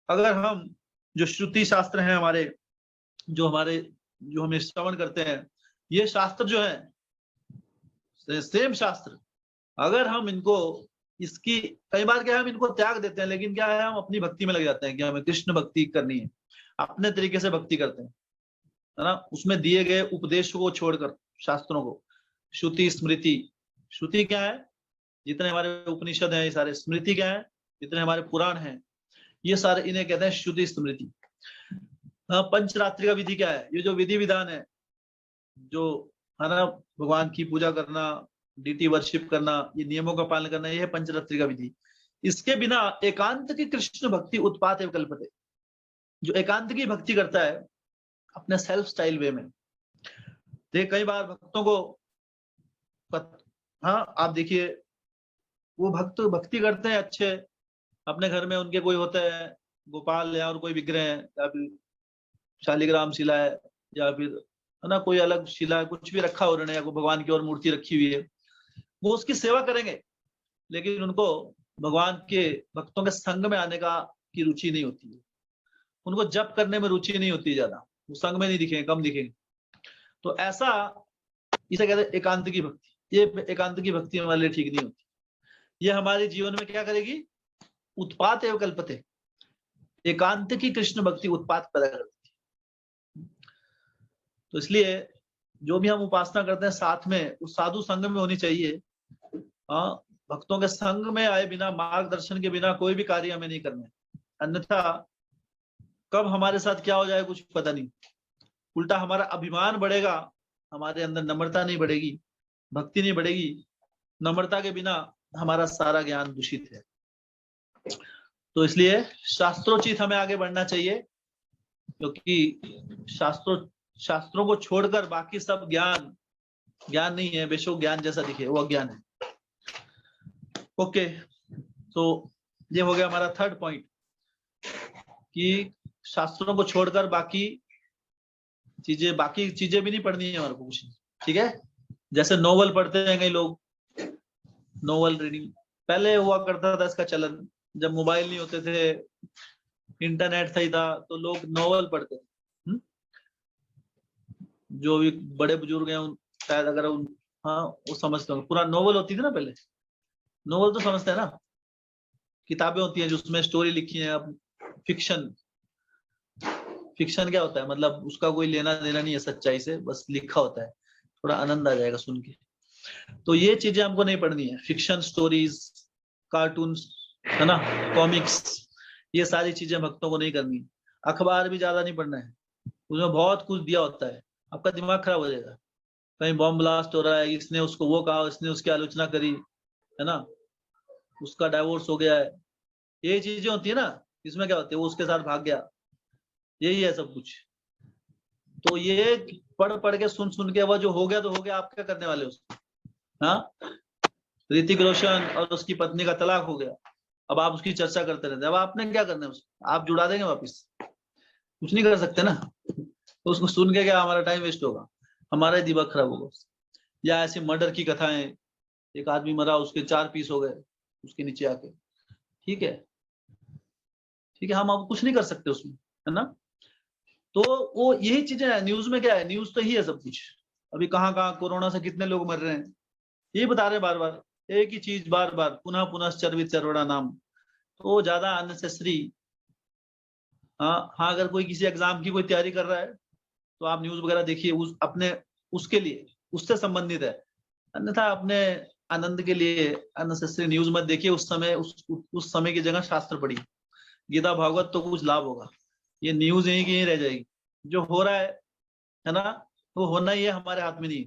अगर हम जो श्रुति शास्त्र हैं हमारे, जो हमें श्रवण करते हैं, ये शास्त्र जो है सेम शास्त्र, अगर हम इनको, इसकी कई बार क्या है, हम इनको त्याग देते हैं, लेकिन क्या है, हम अपनी भक्ति में लग जाते हैं कि हमें कृष्ण भक्ति करनी है, अपने तरीके से भक्ति करते हैं, है ना। उसमें दिए गए उपदेशों को छोड़कर, शास्त्रों को, श्रुति स्मृति, श्रुति क्या है, जितने हमारे उपनिषद हैं ये सारे, स्मृति क्या है, जितने हमारे पुराण हैं ये सारे, इन्हें कहते हैं श्रुति स्मृति। पंचरात्रि का विधि क्या है, ये जो विधि विधान है, जो है ना, भगवान की पूजा करना, डीटी वर्शिप करना, ये नियमों का पालन करना, ये है पंचरात्रि का विधि। इसके बिना एकांत की कृष्ण भक्ति उत्पात एवं कल्पते। जो एकांत की भक्ति करता है अपने सेल्फ स्टाइल वे में, देख कई बार भक्तों को हाँ आप देखिए, वो भक्त भक्ति करते हैं अच्छे, अपने घर में उनके कोई होता है गोपाल या और कोई विग्रह है, या फिर शालिग्राम शिला है, या फिर है ना कोई अलग शिला, कुछ भी रखा उन्होंने, या कोई भगवान की और मूर्ति रखी हुई है, वो उसकी सेवा करेंगे, लेकिन उनको भगवान के भक्तों के संग में आने की रुचि नहीं होती है, उनको जप करने में रुचि नहीं होती ज्यादा, वो संग में नहीं दिखेंगे, कम दिखेंगे। तो ऐसा, इसे कहते हैं एकांत की भक्ति। ये एकांत की भक्ति हमारे लिए ठीक नहीं होती। ये हमारे जीवन में क्या करेगी, उत्पात एवं कल्पते, एकांत की कृष्ण भक्ति उत्पात पैदा करती है। तो इसलिए जो भी हम उपासना करते हैं साथ में उस साधु संग में होनी चाहिए। हाँ, भक्तों के संग में आए बिना, मार्गदर्शन के बिना कोई भी कार्य हमें नहीं करना है, अन्यथा कब हमारे साथ क्या हो जाए कुछ पता नहीं। उल्टा हमारा अभिमान बढ़ेगा, हमारे अंदर नम्रता नहीं बढ़ेगी, भक्ति नहीं बढ़ेगी। नम्रता के बिना हमारा सारा ज्ञान दूषित है। तो इसलिए शास्त्रोचित हमें आगे बढ़ना चाहिए, क्योंकि शास्त्रों को छोड़कर बाकी सब ज्ञान नहीं है, बेशक ज्ञान जैसा दिखे वो अज्ञान है। ओके, तो ये हो गया हमारा थर्ड पॉइंट कि शास्त्रों को छोड़कर बाकी चीजें भी नहीं पढ़नी है हमारे को कुछ, ठीक है। जैसे नोवेल पढ़ते हैं कई लोग, नोवेल रीडिंग पहले हुआ करता था इसका चलन, जब मोबाइल नहीं होते थे, इंटरनेट सही था, तो लोग नोवेल पढ़ते थे। जो भी बड़े बुजुर्ग हैं शायद अगर हाँ वो समझते होंगे, पूरा नोवेल होती थी ना पहले, नोवेल तो समझते हैं ना, किताबें होती हैं जो उसमें स्टोरी लिखी है। अब फिक्शन क्या होता है, मतलब उसका कोई लेना देना नहीं है सच्चाई से, बस लिखा होता है, थोड़ा आनंद आ जाएगा सुन के। तो ये चीजें हमको नहीं पढ़नी है, फिक्शन स्टोरीज, कार्टून्स, है ना, कॉमिक्स, ये सारी चीजें भक्तों को नहीं करनी। अखबार भी ज्यादा नहीं पढ़ना है, उसमें बहुत कुछ दिया होता है, आपका दिमाग खराब हो जाएगा। कहीं बॉम्ब ब्लास्ट हो रहा है, इसने उसको वो कहा, इसने उसकी आलोचना करी, है ना, उसका डाइवोर्स हो गया है, ये चीजें होती है ना। इसमें क्या होती है, वो उसके साथ भाग गया, यही है सब कुछ। तो ये पढ़ के सुन के वह जो हो गया तो हो गया, आप क्या करने वाले उसको, हाँ, ऋतिक रोशन और उसकी पत्नी का तलाक हो गया, अब आप उसकी चर्चा करते रहते हैं, अब आपने क्या करना है उसको, आप जुड़ा देंगे वापिस, कुछ नहीं कर सकते ना। तो उसको सुन के क्या हमारा टाइम वेस्ट होगा, हमारा ही दिमाग खराब होगा। या ऐसे मर्डर की कथाएं, एक आदमी मरा, उसके 4 पीस हो गए उसके नीचे आके, ठीक है, ठीक है, हम अब कुछ नहीं कर सकते उसमें, है ना। तो वो यही चीजें है, न्यूज में क्या है, न्यूज तो ही है सब कुछ। अभी कहाँ कहाँ कोरोना से कितने लोग मर रहे हैं, यही बता रहे हैं बार बार, एक ही चीज बार बार, पुनः पुनः चर्वित चरवड़ा नाम, तो ज्यादा अननेसेसरी। हाँ, अगर कोई किसी एग्जाम की कोई तैयारी कर रहा है तो आप न्यूज वगैरह देखिए, उस अपने उसके लिए, उससे संबंधित है, अन्यथा अपने आनंद के लिए अननेसेसरी न्यूज मत देखिए। उस समय उस समय की जगह शास्त्र पढ़िए, गीता भागवत, तो कुछ लाभ होगा। ये न्यूज यहीं की यहीं रह जाएगी, जो हो रहा है ना, वो होना ही है, हमारे हाथ में नहीं।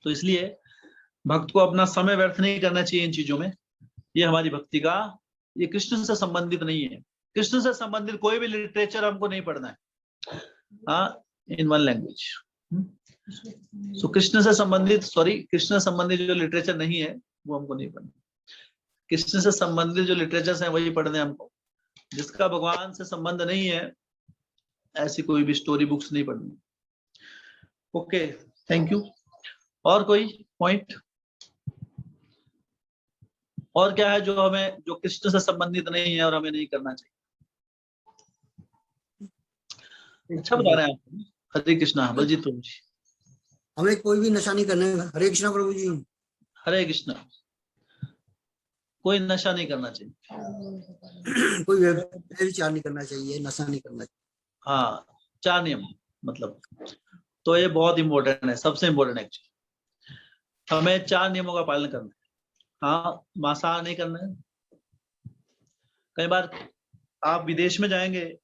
तो इसलिए भक्त को अपना समय व्यर्थ नहीं करना चाहिए इन चीजों में। ये हमारी भक्ति का, ये कृष्ण से संबंधित नहीं है। कृष्ण से संबंधित कोई भी लिटरेचर हमको नहीं पढ़ना है, हाँ, इन वन लैंग्वेज। सो कृष्ण से संबंधित, कृष्ण से संबंधित जो लिटरेचर नहीं है वो हमको नहीं पढ़ना। कृष्ण से संबंधित जो लिटरेचर है वही पढ़ने हमको। जिसका भगवान से संबंध नहीं है, ऐसी कोई भी स्टोरी बुक्स नहीं पढ़नी। Okay, thank you. और कोई पॉइंट, और क्या है जो हमें, जो कृष्ण से संबंधित नहीं है और हमें नहीं करना चाहिए? अच्छा बता रहे हैं आप। हरे कृष्णा, बलजीत प्रभु जी। हमें कोई भी नशा नहीं करना है। हरे कृष्णा प्रभु जी। हरे कृष्णा, कोई नशा नहीं करना चाहिए, कोई व्यभिचार नहीं करना चाहिए, नशा नहीं करना चाहिए। हाँ, 4 नियम मतलब, तो ये बहुत इंपॉर्टेंट है, सबसे इंपॉर्टेंट एक्चुअली। हमें 4 नियमों का पालन करना है। हाँ, मांसाहार नहीं करना है। कई बार आप विदेश में जाएंगे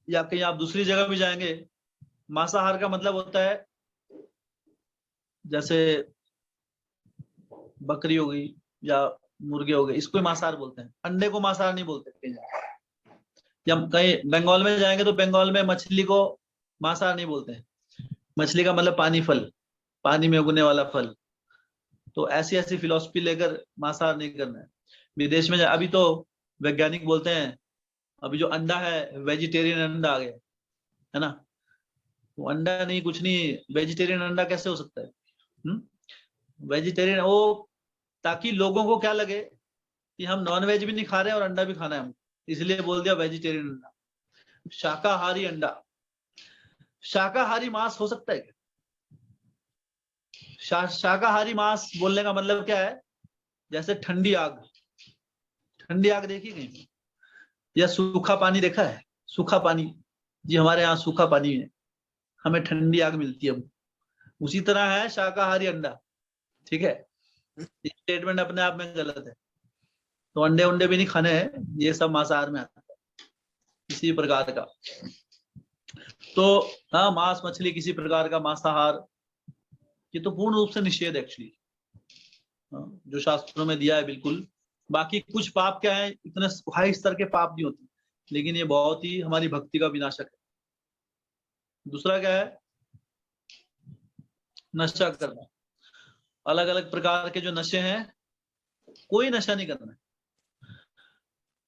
या कहीं आप दूसरी जगह भी जाएंगे, मांसाहार का मतलब होता है जैसे बकरी हो गई या मुर्गे हो गए, इसको ही मांसाहार बोलते हैं। अंडे को मांसाहार नहीं बोलते कहीं। या कहीं बंगाल में जाएंगे तो बंगाल में मछली को मांसाहार नहीं बोलते हैं। मछली का मतलब पानी फल, पानी में उगने वाला फल। तो ऐसी ऐसी फिलॉसफी लेकर मांसाहार नहीं करना है। विदेश में अभी तो वैज्ञानिक बोलते हैं, अभी जो अंडा है वेजिटेरियन अंडा आ गया है ना। वो अंडा नहीं, कुछ नहीं, वेजिटेरियन अंडा कैसे हो सकता है? वेजिटेरियन वो, ताकि लोगों को क्या लगे कि हम नॉन वेज भी नहीं खा रहे और अंडा भी खाना है हमको, इसलिए बोल दिया वेजिटेरियन अंडा। शाकाहारी अंडा, शाकाहारी मांस हो सकता है क्या? शाकाहारी मांस बोलने का मतलब क्या है? जैसे ठंडी आग, ठंडी आग देखी कहीं, या सूखा पानी देखा है? सूखा पानी, जी हमारे यहाँ सूखा पानी है, हमें ठंडी आग मिलती है। उसी तरह है शाकाहारी अंडा, ठीक है। स्टेटमेंट अपने आप में गलत है। तो अंडे उंडे भी नहीं खाने हैं, ये सब मांसाहार में आता है किसी प्रकार का। तो हाँ, मांस मछली किसी प्रकार का मांसाहार, ये तो पूर्ण रूप से निषेध एक्चुअली, जो शास्त्रों में दिया है बिल्कुल। बाकी कुछ पाप क्या है, इतने हाई स्तर के पाप नहीं होते, लेकिन ये बहुत ही हमारी भक्ति का विनाशक है। दूसरा क्या है? नशा करना। अलग अलग प्रकार के जो नशे हैं, कोई नशा नहीं करना है।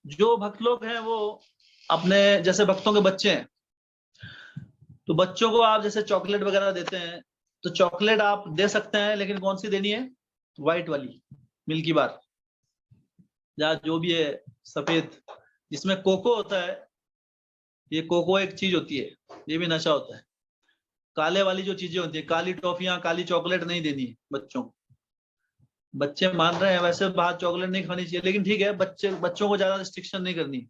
जो भक्त लोग हैं वो अपने, जैसे भक्तों के बच्चे हैं, तो बच्चों को आप जैसे चॉकलेट वगैरह देते हैं, तो चॉकलेट आप दे सकते हैं, लेकिन कौन सी देनी है? व्हाइट वाली, मिल्की बार, या जो भी है सफेद, जिसमें कोको होता है। ये कोको एक चीज होती है, ये भी नशा होता है। काले वाली जो चीजें होती है, काली टॉफियां, काली चॉकलेट नहीं देनी है बच्चों को। बच्चे मान रहे हैं वैसे बाहर चॉकलेट नहीं खानी चाहिए, लेकिन ठीक है, बच्चों को ज्यादा रिस्ट्रिक्शन नहीं करनी।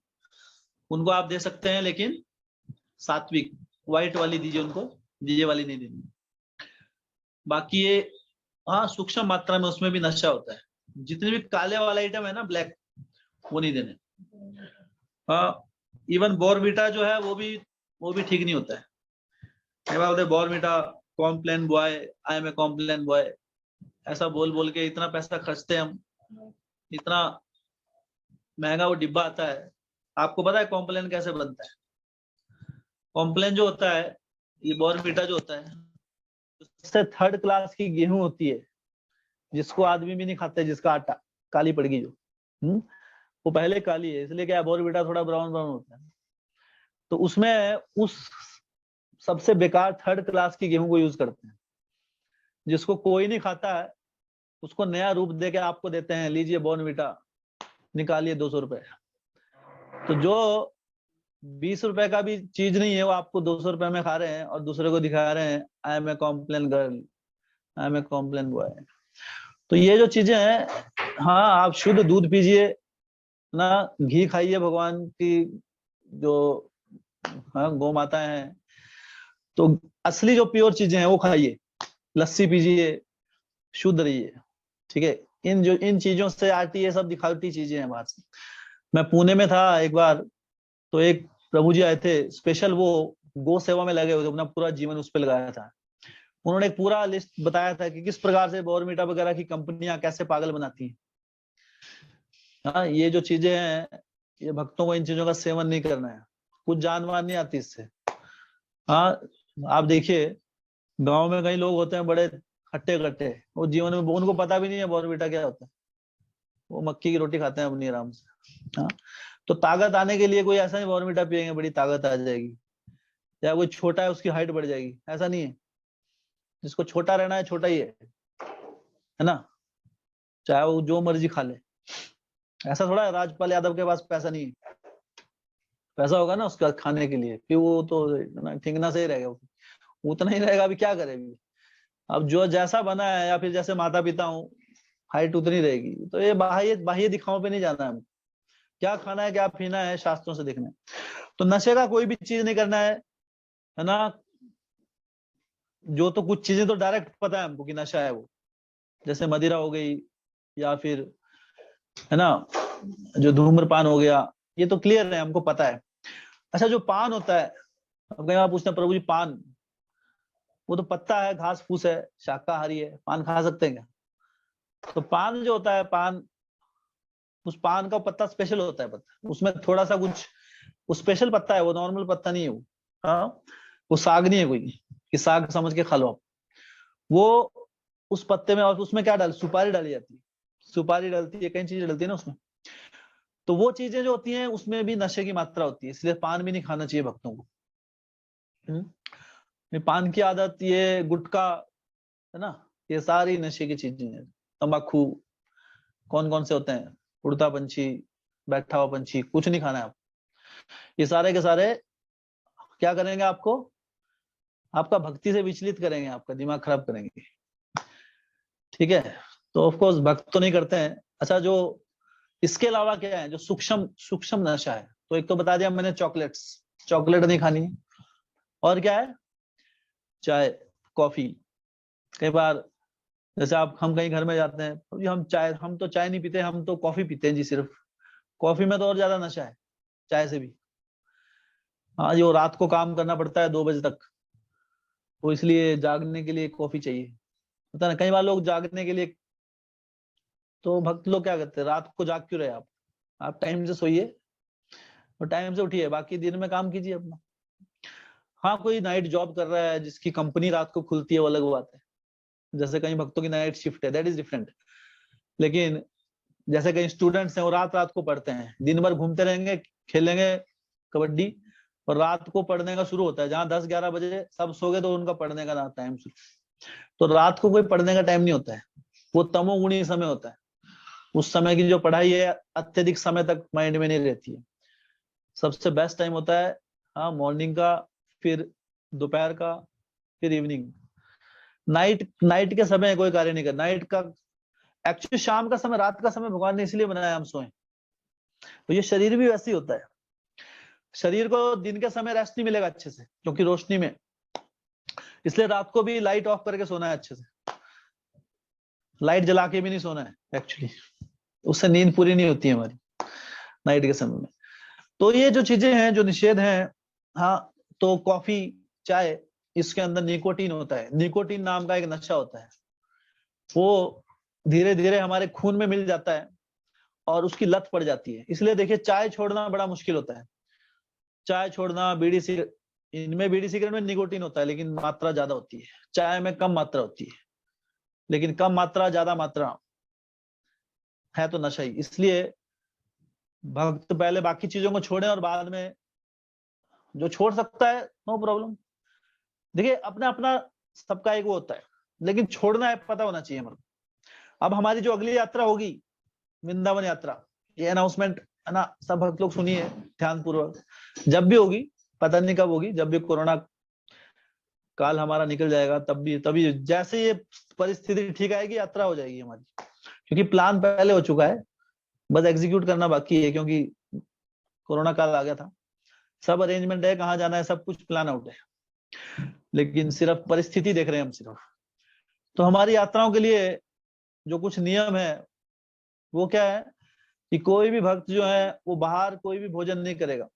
उनको आप दे सकते हैं, लेकिन सात्विक व्हाइट वाली दीजिए उनको, ये वाली नहीं देनी। बाकी ये हाँ, सूक्ष्म मात्रा में उसमें भी नशा होता है। जितने भी काले वाला आइटम है ना, ब्लैक, वो नहीं देने। हाँ, इवन बॉर्नविटा जो है वो भी ठीक नहीं होता है। Bournvita Complan boy, I am a Complan boy, ऐसा बोल बोल के इतना पैसा खर्चते हैं हम, इतना महंगा वो डिब्बा आता है। आपको पता है कॉम्प्लेन कैसे बनता है? कॉम्प्लेन जो होता है, ये बॉर्नविटा जो होता है, उससे 3rd क्लास की गेहूं होती है, जिसको आदमी भी नहीं खाते, जिसका आटा काली पड़ गई जो, वो पहले काली है, इसलिए क्या बोर्नविटा थोड़ा ब्राउन ब्राउन होता है। तो उसमें उस सबसे बेकार 3rd क्लास की गेहूं को यूज करते हैं, जिसको कोई नहीं खाता है, उसको नया रूप दे के आपको देते हैं, लीजिए बोर्नविटा, निकालिए 200 रुपए। तो जो 20 रुपए का भी चीज नहीं है वो आपको 200 रुपए में खा रहे हैं और दूसरे को दिखा रहे हैं I am a Complan girl, I am a Complan boy. तो ये जो चीजें हैं, हाँ आप शुद्ध दूध पीजिए ना, घी खाइए, भगवान की जो गौ माता है, तो असली जो प्योर चीजें हैं वो खाइए, लस्सी पीजिए, शुद्ध रहिए, ठीक है। इन चीजों से आती है, सब दिखावटी चीजें हैं बाहर से। मैं पुणे में था एक बार, तो एक प्रभु जी आए थे स्पेशल, वो गौ सेवा में लगे हुए थे, अपना पूरा जीवन उस पर लगाया था। उन्होंने एक पूरा लिस्ट बताया था कि किस प्रकार से बोर्नविटा वगैरह की कंपनियां कैसे पागल बनाती हैं। हाँ, ये जो चीजें हैं, ये भक्तों को इन चीजों का सेवन नहीं करना है, कुछ जान वान नहीं आती इससे। हाँ, आप देखिए गांव में कई लोग होते हैं बड़े खट्टे खट्टे, वो जीवन में उनको पता भी नहीं है बोर्नविटा क्या होता है, वो मक्की की रोटी खाते हैं अपनी आराम से। हाँ, तो ताकत आने के लिए कोई ऐसा नहीं बोर्नविटा पियेंगे बड़ी ताकत आ जाएगी, या कोई छोटा है उसकी हाइट बढ़ जाएगी, ऐसा नहीं है। जिसको छोटा रहना है छोटा ही है ना, चाहे वो जो मर्जी खा ले। ऐसा थोड़ा है राजपाल यादव के पास पैसा नहीं है, पैसा होगा ना उसका खाने के लिए, फिर वो तो ठिंगना से ही रहेगा, उतना ही रहेगा, अभी क्या करेगी। अब जो जैसा बना है या फिर जैसे माता पिता हूँ, हाइट उतनी रहेगी। तो ये बाह्य दिखाओं पे नहीं जाना है हमको, क्या खाना है क्या पीना है शास्त्रों से देखना है। तो नशे का कोई भी चीज नहीं करना है ना। जो तो कुछ चीजें तो डायरेक्ट पता है हमको कि नशा है वो, जैसे मदिरा हो गई, या फिर है ना जो धूम्रपान हो गया, ये तो क्लियर है, हमको पता है। अच्छा, जो पान होता है, अब कई बार पूछते हैं प्रभु जी पान, वो तो पत्ता है, घास फूस है, शाकाहारी है, पान खा सकते हैं क्या? तो पान जो होता है, पान, उस पान का पत्ता स्पेशल होता है, पत्ता उसमें थोड़ा सा कुछ, वो स्पेशल पत्ता है, वो नॉर्मल पत्ता नहीं है वो। हाँ, वो साग नहीं है कोई कि साग समझ के खा लो आप। वो उस पत्ते में, और उसमें क्या सुपारी डाली जाती है, सुपारी डलती है, कई चीजें डलती है ना उसमें। तो वो चीजें जो होती हैं उसमें भी नशे की मात्रा होती है, इसलिए पान भी नहीं खाना चाहिए भक्तों को। पान की आदत, ये गुटखा है ना, ये सारी नशे की चीजें हैं। तंबाकू, कौन कौन से होते हैं, उड़ता पंछी, बैठा हुआ पंछी, कुछ नहीं खाना है आप। ये सारे के सारे क्या करेंगे, आपको आपका भक्ति से विचलित करेंगे, आपका दिमाग खराब करेंगे, ठीक है। तो ऑफ कोर्स भक्त तो नहीं करते हैं। अच्छा, जो इसके अलावा क्या है, जो सूक्ष्म सूक्ष्म नशा है, तो एक तो बता दिया मैंने, चॉकलेट नहीं खानी है। और क्या है, चाय, कॉफी। कई बार जैसे हम कहीं घर में जाते हैं, तो हम तो चाय नहीं पीते, हम तो कॉफी पीते हैं जी सिर्फ। कॉफी में तो और ज्यादा नशा है चाय से भी। हाँ, जो रात को काम करना पड़ता है 2 बजे तक, तो इसलिए जागने के लिए कॉफी चाहिए, पता ना। कई बार लोग जागने के लिए, तो भक्त लोग क्या करते हैं, रात को जाग क्यों रहे आप टाइम से सोइए और टाइम से उठिए, बाकी दिन में काम कीजिए अपना। हाँ, कोई नाइट जॉब कर रहा है जिसकी कंपनी रात को खुलती है, वो अलग बात है। जैसे कई भक्तों की नाइट शिफ्ट है, दैट इज डिफरेंट। लेकिन जैसे कई स्टूडेंट्स हैं, वो रात रात को पढ़ते हैं, दिन भर घूमते रहेंगे, खेलेंगे कबड्डी, और रात को पढ़ने का शुरू होता है। जहाँ 10-11 बजे सब सो गए, तो उनका पढ़ने का टाइम शुरू। तो रात को कोई पढ़ने का टाइम नहीं होता है, वो तमोगुणी समय होता है। उस समय की जो पढ़ाई है अत्यधिक समय तक माइंड में नहीं रहती है। सबसे बेस्ट टाइम होता है हाँ मॉर्निंग का, फिर दोपहर का, फिर इवनिंग। नाइट के समय कोई कार्य नहीं करना। नाइट का एक्चुअली शाम का समय, रात का समय भगवान ने इसलिए बनाया हम सोएं। तो ये शरीर भी वैसे ही होता है। शरीर को दिन के समय रेस्ट नहीं मिलेगा अच्छे से, क्योंकि रोशनी में, इसलिए रात को भी लाइट ऑफ करके सोना है अच्छे से। लाइट जला के भी नहीं सोना है एक्चुअली, उससे नींद पूरी नहीं होती है हमारी नाइट के समय में। तो ये जो चीजें हैं, जो निषेध हैं, हाँ, तो कॉफी, चाय, इसके अंदर निकोटीन होता है। निकोटीन नाम का एक नशा होता है, वो धीरे धीरे हमारे खून में मिल जाता है और उसकी लत पड़ जाती है। इसलिए देखिए, चाय छोड़ना बड़ा मुश्किल होता है। चाय छोड़ना, बीड़ी सिगरेट, इनमें बीड़ी सिगरेट में निकोटीन होता है, लेकिन मात्रा ज्यादा होती है, चाय में कम मात्रा होती है। लेकिन कम मात्रा ज्यादा मात्रा है तो नशा ही। इसलिए भक्त पहले बाकी चीजों को छोड़े और बाद में जो छोड़ सकता है नो प्रॉब्लम। देखिए अपना अपना सबका एक वो होता है, लेकिन छोड़ना है पता होना चाहिए हमारे। अब हमारी जो अगली यात्रा होगी वृंदावन यात्रा, ये अनाउंसमेंट है ना, सब भक्त लोग सुनिए ध्यान पूर्वक। जब भी होगी पता नहीं कब होगी, जब भी कोरोना काल हमारा निकल जाएगा तभी जैसे ये परिस्थिति ठीक आएगी यात्रा हो जाएगी हमारी, क्योंकि प्लान पहले हो चुका है, बस एग्जीक्यूट करना बाकी है। क्योंकि कोरोना काल आ गया था, सब अरेंजमेंट है, कहाँ जाना है सब कुछ प्लान आउट है, लेकिन सिर्फ परिस्थिति देख रहे हैं हम सिर्फ। तो हमारी यात्राओं के लिए जो कुछ नियम है वो क्या है कि कोई भी भक्त जो है वो बाहर कोई भी भोजन नहीं करेगा,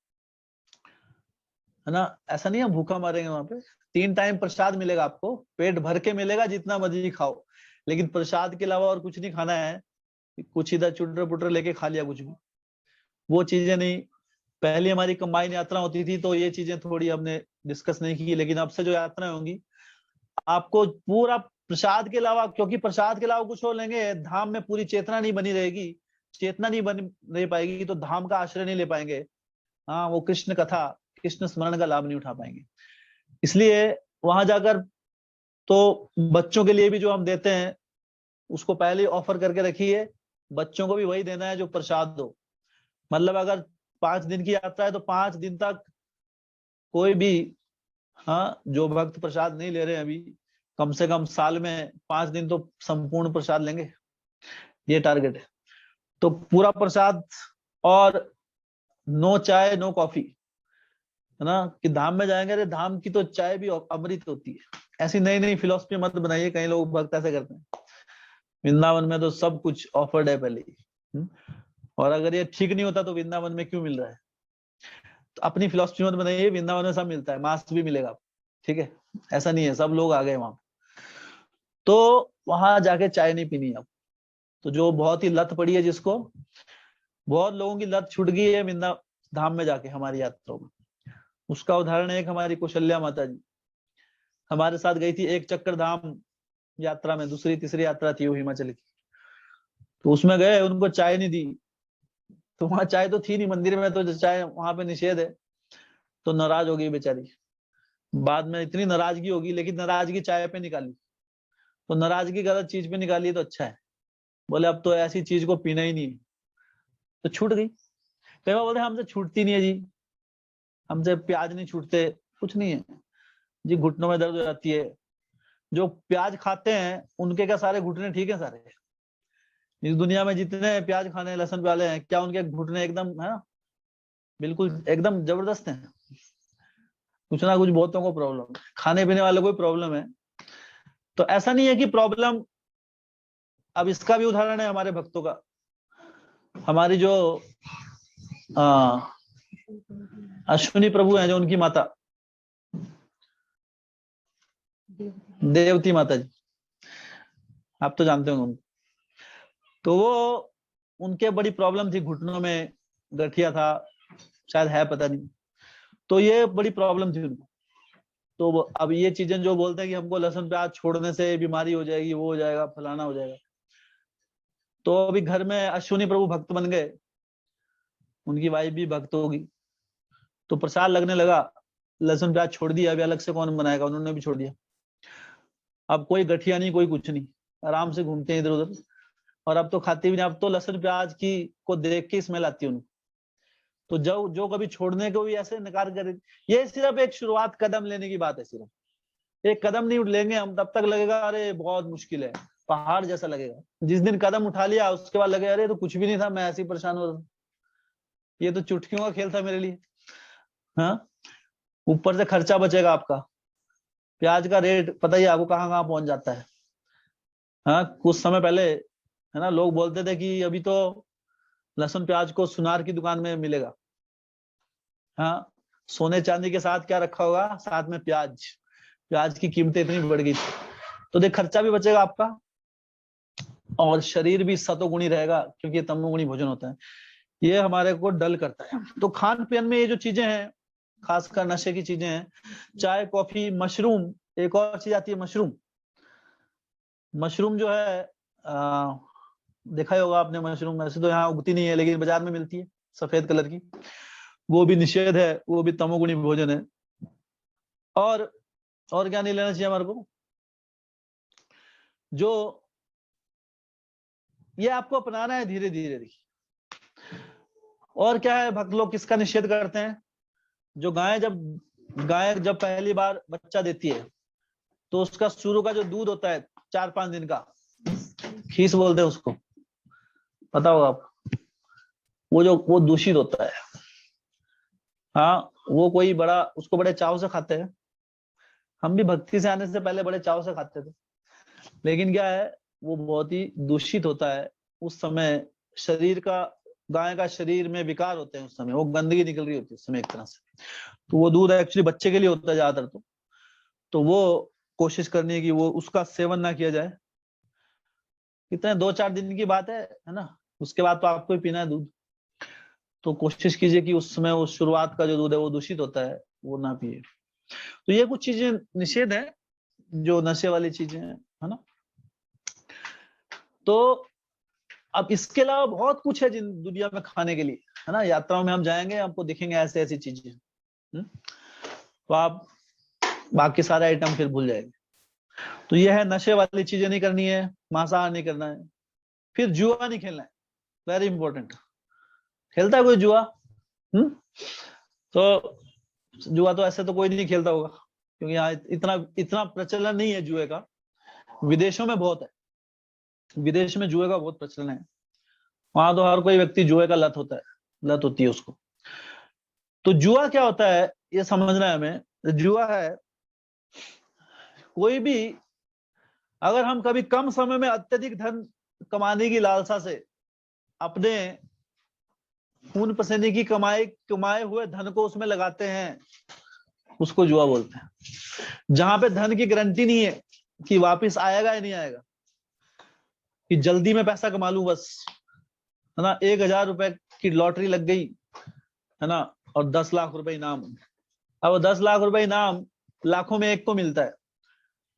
है ना। ऐसा नहीं है भूखा मारेंगे वहां पे। 3 टाइम प्रसाद मिलेगा आपको, पेट भर के मिलेगा, जितना मर्जी खाओ, लेकिन प्रसाद के अलावा और कुछ नहीं खाना है। कुछ इधर चुटर पुटर लेके खा लिया कुछ भी, वो चीजें नहीं। पहले हमारी कंबाइन यात्रा होती थी तो ये चीजें थोड़ी हमने डिस्कस नहीं की, लेकिन अब से जो यात्राएं होंगी आपको पूरा प्रसाद के अलावा, क्योंकि प्रसाद के अलावा कुछ और लेंगे धाम में पूरी चेतना नहीं बनी रहेगी, चेतना नहीं बन रह पाएगी तो धाम का आश्रय नहीं ले पाएंगे। हाँ, वो कृष्ण कथा कृष्ण स्मरण का लाभ नहीं उठा पाएंगे। इसलिए वहां जाकर तो बच्चों के लिए भी जो हम देते हैं उसको पहले ही ऑफर करके रखिए, बच्चों को भी वही देना है जो प्रसाद दो। मतलब अगर 5 दिन की यात्रा है तो 5 दिन तक कोई भी, हाँ, जो भक्त प्रसाद नहीं ले रहे हैं अभी, कम से कम साल में 5 दिन तो संपूर्ण प्रसाद लेंगे, ये टारगेट है। तो पूरा प्रसाद और नो चाय नो कॉफी, है ना। कि धाम में जाएंगे, अरे धाम की तो चाय भी अमृत होती है। ऐसी नई नई फिलोसफी मत बनाइए, कई लोग भक्त ऐसे करते हैं। वृंदावन में तो सब कुछ ऑफर्ड है पहले ही, और अगर ये ठीक नहीं होता तो वृंदावन में क्यों मिल रहा है। तो अपनी फिलोसफी मत बनाइए, वृंदावन में सब मिलता है, मास्क भी मिलेगा, ठीक है। ऐसा नहीं है सब लोग आ गए वहां, तो वहां जाके चाय नहीं पीनी अब। तो जो बहुत ही लत पड़ी है जिसको, बहुत लोगों की लत छूट गई है वृंदा धाम में जाके हमारी यात्रा में। उसका उदाहरण एक हमारी कौशल्या माता जी हमारे साथ गई थी एक चक्कर धाम यात्रा में, दूसरी तीसरी यात्रा थी वो हिमाचल की। तो उसमें गए, उनको चाय नहीं दी, तो वहां चाय तो थी नहीं मंदिर में, तो चाय वहां पे निषेध है। तो नाराज हो गई बेचारी, बाद में इतनी नाराजगी होगी, लेकिन नाराजगी चाय पे निकाली। तो नाराजगी गलत चीज पे निकाली तो अच्छा है, बोले अब तो ऐसी चीज को पीना ही नहीं, तो छूट गई। कई बार बोलते हमसे छूटती नहीं है जी, हमसे प्याज नहीं छूटते, कुछ नहीं है जी, घुटनों में दर्द हो जाती है। जो प्याज खाते हैं उनके क्या सारे घुटने ठीक है सारे? इस दुनिया में जितने प्याज खाने लहसुन वाले हैं, क्या उनके घुटने एकदम है ना बिल्कुल एकदम जबरदस्त हैं? कुछ ना कुछ बहुतों को प्रॉब्लम, खाने पीने वाले को प्रॉब्लम है। तो ऐसा नहीं है कि प्रॉब्लम, अब इसका भी उदाहरण है हमारे भक्तों का। हमारी जो अश्विनी प्रभु हैं, जो उनकी माता देवती माता जी, आप तो जानते होंगे उनको। तो वो, उनके बड़ी प्रॉब्लम थी घुटनों में, गठिया था शायद, है पता नहीं। तो ये बड़ी प्रॉब्लम थी उनको। तो अब ये चीजें जो बोलते हैं कि हमको लहसुन प्याज छोड़ने से बीमारी हो जाएगी, वो हो जाएगा, फलाना हो जाएगा। तो अभी घर में अश्विनी प्रभु भक्त बन गए, उनकी वाइफ भी भक्त होगी, तो प्रसाद लगने लगा, लहसुन प्याज छोड़ दिया। अभी अलग से कौन बनाएगा, उन्होंने भी छोड़ दिया। अब कोई गठिया नहीं, कोई कुछ नहीं, आराम से घूमते हैं इधर उधर। और अब तो खाती भी नहीं, अब तो लहसुन प्याज की को देख के स्मेल आती है उनको। तो जो कभी छोड़ने को भी ऐसे नकार करे, ये सिर्फ एक शुरुआत कदम लेने की बात है। सिर्फ एक कदम नहीं लेंगे हम, तब तक लगेगा अरे बहुत मुश्किल है, पहाड़ जैसा लगेगा। जिस दिन कदम उठा लिया उसके बाद लगे अरे तो कुछ भी नहीं था, मैं ऐसे ही परेशान हो रहा हूँ, ये तो चुटकियों का खेल था मेरे लिए। हाँ, ऊपर से खर्चा बचेगा आपका। प्याज का रेट पता ही आपको कहाँ कहाँ पहुंच जाता है। हाँ, कुछ समय पहले है ना लोग बोलते थे कि अभी तो लहसुन प्याज को सुनार की दुकान में मिलेगा। हाँ, सोने चांदी के साथ क्या रखा होगा, साथ में प्याज। प्याज की कीमतें इतनी बढ़ गई थी। तो देख, खर्चा भी बचेगा आपका और शरीर भी सतोगुणी रहेगा, क्योंकि तमोगुणी भोजन होता है, ये हमारे को डल करता है। तो खान पीन में ये जो चीजें हैं, खासकर नशे की चीजें हैं, चाय कॉफी, मशरूम, एक और चीज आती है मशरूम। मशरूम जो है देखा ही होगा आपने, मशरूम वैसे तो यहाँ उगती नहीं है लेकिन बाजार में मिलती है सफेद कलर की, वो भी निषेध है, वो भी तमोगुणी भोजन है। और क्या नहीं लेना चाहिए हमारे को, जो ये आपको अपनाना है धीरे धीरे। देखिए और क्या है, भक्त लोग किसका निषेध करते हैं, जो गाय जब पहली बार बच्चा देती है तो उसका शुरू का जो दूध होता है 4-5 दिन का, खीस बोलते हैं उसको, पता होगा आप, वो दूषित होता है। हाँ, वो कोई बड़ा उसको बड़े चाव से खाते हैं, हम भी भक्ति से आने से पहले बड़े चाव से खाते थे, लेकिन क्या है वो बहुत ही दूषित होता है। उस समय गाय का शरीर में विकार होते हैं, उस समय वो गंदगी निकल रही होती है उस समय एक तरह से, तो वो दूध एक्चुअली बच्चे के लिए होता है ज्यादातर। तो वो कोशिश करनी है कि वो उसका सेवन ना किया जाए। कितने 2-4 दिन की बात है ना, उसके बाद तो आपको ही पीना है दूध, तो कोशिश कीजिए कि उस समय वो शुरुआत का जो दूध है वो दूषित होता है, वो ना पिए। तो ये कुछ चीजें निषेध है, जो नशे वाली चीजें हैं, है ना। तो अब इसके अलावा बहुत कुछ है जिन दुनिया में खाने के लिए, है ना। यात्राओं में हम जाएंगे, आपको दिखेंगे ऐसे ऐसी चीजें, तो आप बाकी सारे आइटम फिर भूल जाएंगे। तो ये है, नशे वाली चीजें नहीं करनी है, मांसाहार नहीं करना है, फिर जुआ नहीं खेलना है, वेरी इंपॉर्टेंट। खेलता है कोई जुआ? तो जुआ तो ऐसे तो कोई नहीं खेलता होगा, क्योंकि यहाँ इतना प्रचलन नहीं है जुए का। विदेशों में बहुत है, विदेश में जुए का बहुत प्रचलन है, वहां तो हर कोई व्यक्ति जुए का लत होती है उसको। तो जुआ क्या होता है ये समझना है हमें। जुआ है, कोई भी अगर हम कभी कम समय में अत्यधिक धन कमाने की लालसा से अपने खून पसीने की कमाए हुए धन को उसमें लगाते हैं, उसको जुआ बोलते हैं। जहां पे धन की गारंटी नहीं है कि वापस आएगा या नहीं आएगा, कि जल्दी में पैसा कमा लूं बस, है ना। 1000 रुपए की लॉटरी लग गई, है ना, और 10 लाख रुपए इनाम। अब 10 लाख रुपए इनाम लाखों में एक को मिलता है,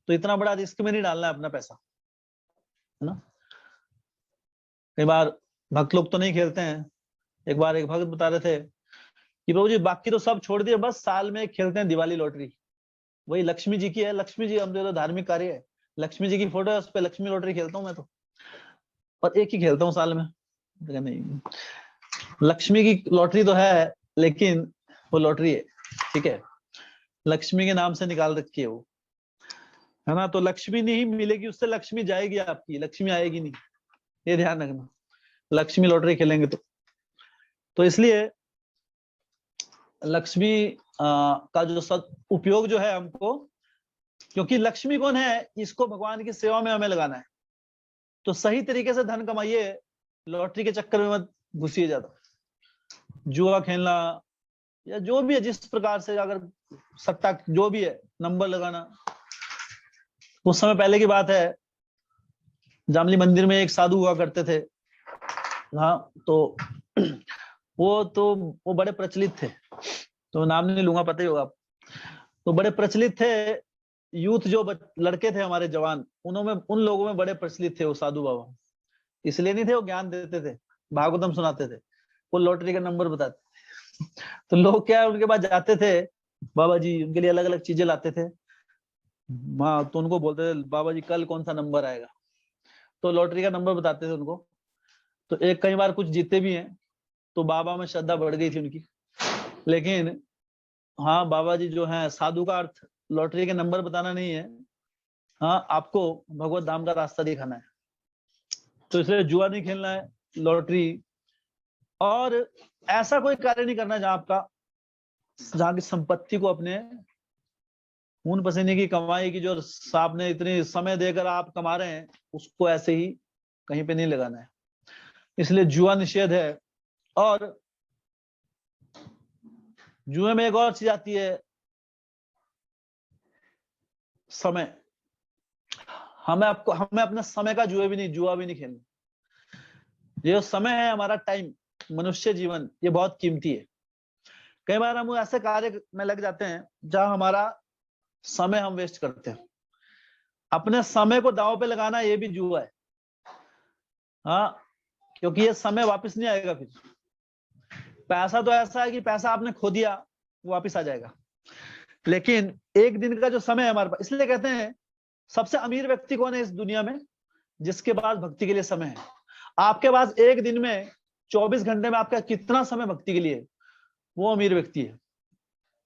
तो इतना बड़ा रिस्क में नहीं डालना है अपना पैसा, है ना। कई बार भक्त लोग तो नहीं खेलते हैं। एक बार एक भक्त बता रहे थे कि प्रभु जी बाकी तो सब छोड़ दिए, बस साल में खेलते हैं दिवाली लॉटरी, वही लक्ष्मी जी की है, लक्ष्मी जी हम तो धार्मिक कार्य है, लक्ष्मी जी की फोटो है, उस पर लक्ष्मी लॉटरी खेलता हूँ मैं तो, और एक ही खेलता हूँ साल में। नहीं, लक्ष्मी की लॉटरी तो है लेकिन वो लॉटरी है, ठीक है, लक्ष्मी के नाम से निकाल रखी है वो, है ना। तो लक्ष्मी नहीं मिलेगी उससे, लक्ष्मी जाएगी आपकी, लक्ष्मी आएगी नहीं, ये ध्यान रखना, लक्ष्मी लॉटरी खेलेंगे तो इसलिए लक्ष्मी का जो उपयोग जो है हमको, क्योंकि लक्ष्मी कौन है, इसको भगवान की सेवा में हमें लगाना है। तो सही तरीके से धन कमाइए, लॉटरी के चक्कर में मत घुसिए ज्यादा। जुआ खेलना या जो भी है, जिस प्रकार से अगर सट्टा जो भी है, नंबर लगाना। उस समय पहले की बात है, जामली मंदिर में एक साधु हुआ करते थे, हाँ, तो वो बड़े प्रचलित थे, तो नाम नहीं लूंगा, पता ही होगा आप। तो बड़े प्रचलित थे, यूथ जो लड़के थे हमारे जवान, उन लोगों में बड़े प्रचलित थे वो साधु बाबा। इसलिए नहीं थे वो ज्ञान देते थे, भागवतम सुनाते थे, वो लॉटरी का नंबर बताते थे। तो लोग क्या है, उनके पास जाते थे, बाबा जी उनके लिए अलग अलग चीजें लाते थे, हाँ, तो उनको बोलते थे बाबा जी कल कौन सा नंबर आएगा, तो लॉटरी का नंबर बताते थे उनको। तो एक कई बार कुछ जीते भी हैं, तो बाबा में श्रद्धा बढ़ गई थी उनकी। लेकिन हाँ, बाबा जी जो है, साधु का अर्थ लॉटरी के नंबर बताना नहीं है, हाँ, आपको भगवत धाम का रास्ता दिखाना है। तो इसलिए जुआ नहीं खेलना है, लॉटरी, और ऐसा कोई कार्य नहीं करना जहां की संपत्ति को अपने खून पसीने की कमाई की, जो आपने इतने समय देकर आप कमा रहे हैं, उसको ऐसे ही कहीं पे नहीं लगाना है। इसलिए जुआ निषेध है। और जुए में एक और चीज आती है, समय। हमें अपना समय का जुआ भी नहीं खेलना। ये समय है हमारा, टाइम, मनुष्य जीवन, ये बहुत कीमती है। कई बार हम ऐसे कार्य में लग जाते हैं जहां हमारा समय हम वेस्ट करते हैं। अपने समय को दांव पे लगाना ये भी जुआ है। हाँ, क्योंकि ये समय वापस नहीं आएगा। फिर पैसा तो ऐसा है कि पैसा आपने खो दिया वो वापस आ जाएगा, लेकिन एक दिन का जो समय है हमारे पास, इसलिए कहते हैं सबसे अमीर व्यक्ति कौन है इस दुनिया में? जिसके पास भक्ति के लिए समय है। आपके पास एक दिन में 24 घंटे में आपका कितना समय भक्ति के लिए, वो अमीर व्यक्ति है।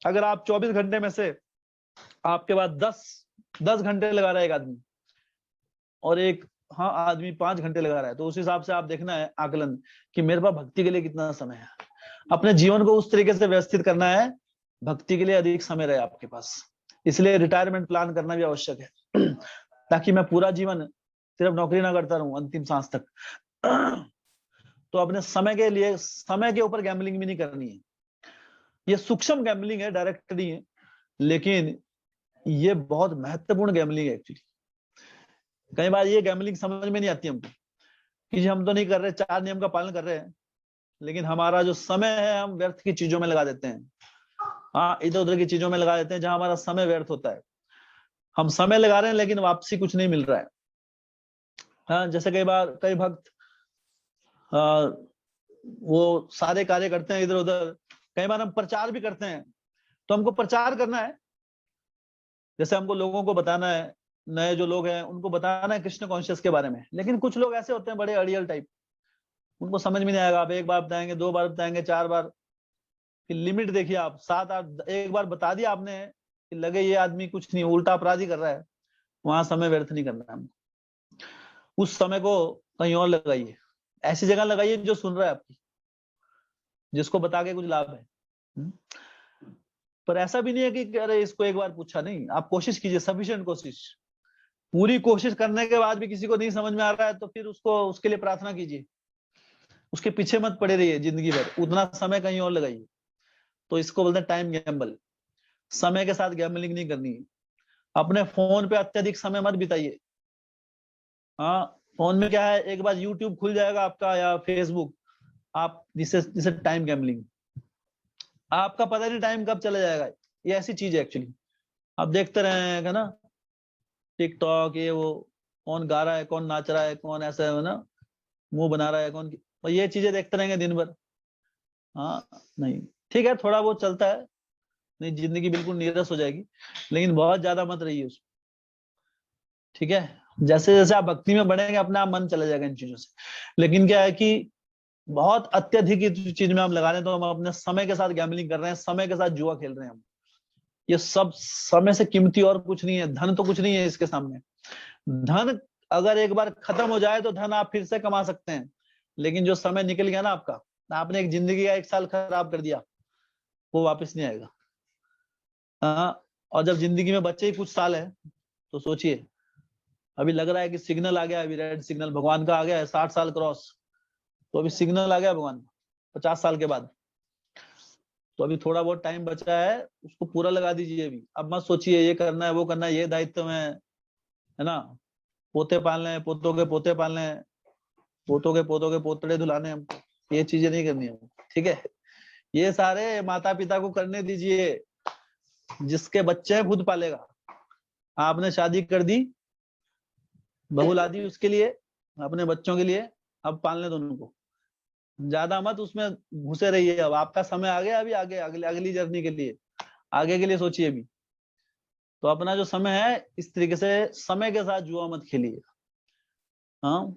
अगर आप 24 घंटे में से आपके पास 10 घंटे लगा रहा है एक आदमी, और एक आदमी 5 घंटे लगा रहा है, तो उस हिसाब से आप देखना है आकलन कि मेरे पास भक्ति के लिए कितना समय है। अपने जीवन को उस तरीके से व्यवस्थित करना है, भक्ति के लिए अधिक समय रहे आपके पास। इसलिए रिटायरमेंट प्लान करना भी आवश्यक है ताकि मैं पूरा जीवन सिर्फ नौकरी ना करता रहूं अंतिम सांस तक। तो अपने समय के लिए, समय के ऊपर गैम्बलिंग भी नहीं करनी है। ये सूक्ष्म गैम्बलिंग है, डायरेक्ट नहीं है, लेकिन ये बहुत महत्वपूर्ण गैम्बलिंग है एक्चुअली। कई बार ये गैम्बलिंग समझ में नहीं आती हमको कि हम तो नहीं कर रहे, 4 नियम का पालन कर रहे हैं, लेकिन हमारा जो समय है हम व्यर्थ की चीजों में लगा देते हैं। हाँ, इधर उधर की चीजों में लगा देते हैं जहां हमारा समय व्यर्थ होता है। हम समय लगा रहे हैं लेकिन वापसी कुछ नहीं मिल रहा है। हाँ, जैसे कई बार कई भक्त वो सारे कार्य करते हैं इधर उधर। कई बार हम प्रचार भी करते हैं, तो हमको प्रचार करना है, जैसे हमको लोगों को बताना है, नए जो लोग हैं उनको बताना है कृष्ण कॉन्शियस के बारे में। लेकिन कुछ लोग ऐसे होते हैं बड़े अड़ियल टाइप, उनको समझ में नहीं आएगा। आप एक बार बताएंगे, 2 बार बताएंगे, 4 बार, लिमिट देखिए आप 7 8, एक बार बता दिया आपने कि लगे ये आदमी कुछ नहीं, उल्टा अपराध ही कर रहा है, वहां समय व्यर्थ नहीं करना है। उस समय को कहीं और लगाइए, ऐसी जगह लगाइए जो सुन रहा है आपकी, जिसको बता के कुछ लाभ है। पर ऐसा भी नहीं है कि अरे इसको एक बार पूछा, नहीं, आप कोशिश कीजिए, सफिशिएंट कोशिश। पूरी कोशिश करने के बाद भी किसी को नहीं समझ में आ रहा है तो फिर उसके लिए प्रार्थना कीजिए, उसके पीछे मत पड़े रहिए जिंदगी भर, उतना समय कहीं और लगाइए। तो इसको बोलते हैं टाइम गैम्बल। समय के साथ गैम्बलिंग नहीं करनी है। अपने फोन पे अत्यधिक समय मत बिताइए। हाँ, फोन में क्या है, एक बार यूट्यूब खुल जाएगा आपका या फेसबुक, आप जिसे टाइम गैम्बलिंग, आपका पता नहीं टाइम कब चला जाएगा। ये ऐसी चीज है एक्चुअली, आप देखते रहेंगे ना, टिकटॉक ये वो, कौन गा रहा है, कौन नाच रहा है, कौन ऐसा है ना, मुंह बना रहा है कौन, और ये चीजें देखते रहेंगे दिन भर। हाँ नहीं, ठीक है, थोड़ा बहुत चलता है, नहीं जिंदगी बिल्कुल नीरस हो जाएगी, लेकिन बहुत ज्यादा मत रहिए उसमें। ठीक है, जैसे जैसे आप भक्ति में बढ़ेंगे अपना आप मन चला जाएगा इन चीजों से। लेकिन क्या है कि बहुत अत्यधिक इस चीज में हम लगा रहे हैं, तो हम अपने समय के साथ गैम्बलिंग कर रहे हैं, समय के साथ जुआ खेल रहे हैं हम। ये सब समय से कीमती और कुछ नहीं है, धन तो कुछ नहीं है इसके सामने। धन अगर एक बार खत्म हो जाए तो धन आप फिर से कमा सकते हैं, लेकिन जो समय निकल गया ना आपका, आपने एक जिंदगी का 1 साल खराब कर दिया, वो वापस नहीं आएगा। हाँ, और जब जिंदगी में बच्चे ही कुछ साल है तो सोचिए, अभी लग रहा है कि सिग्नल आ गया, अभी रेड सिग्नल भगवान का आ गया है, 60 साल क्रॉस, तो अभी सिग्नल आ गया भगवान 50 साल के बाद। तो अभी थोड़ा बहुत टाइम बचा है, उसको पूरा लगा दीजिए अभी। अब मत सोचिए ये करना है वो करना है, ये दायित्व में है ना, पोते पालने हैं, पोतों के पोते पालने हैं, पोतों के पोतड़े धुलाने हैं, ये चीजें नहीं करनी है। ठीक है, ये सारे माता पिता को करने दीजिए, जिसके बच्चे हैं खुद पालेगा। आपने शादी कर दी, बहू ला दी उसके लिए, अपने बच्चों के लिए, अब पालने दो उनको, ज्यादा मत उसमें घुसे रहिए। अब आपका समय आ गया, अभी आगे अगली जर्नी के लिए, आगे के लिए सोचिए अभी। तो अपना जो समय है इस तरीके से समय के साथ जुआ मत खेलिए। हाँ,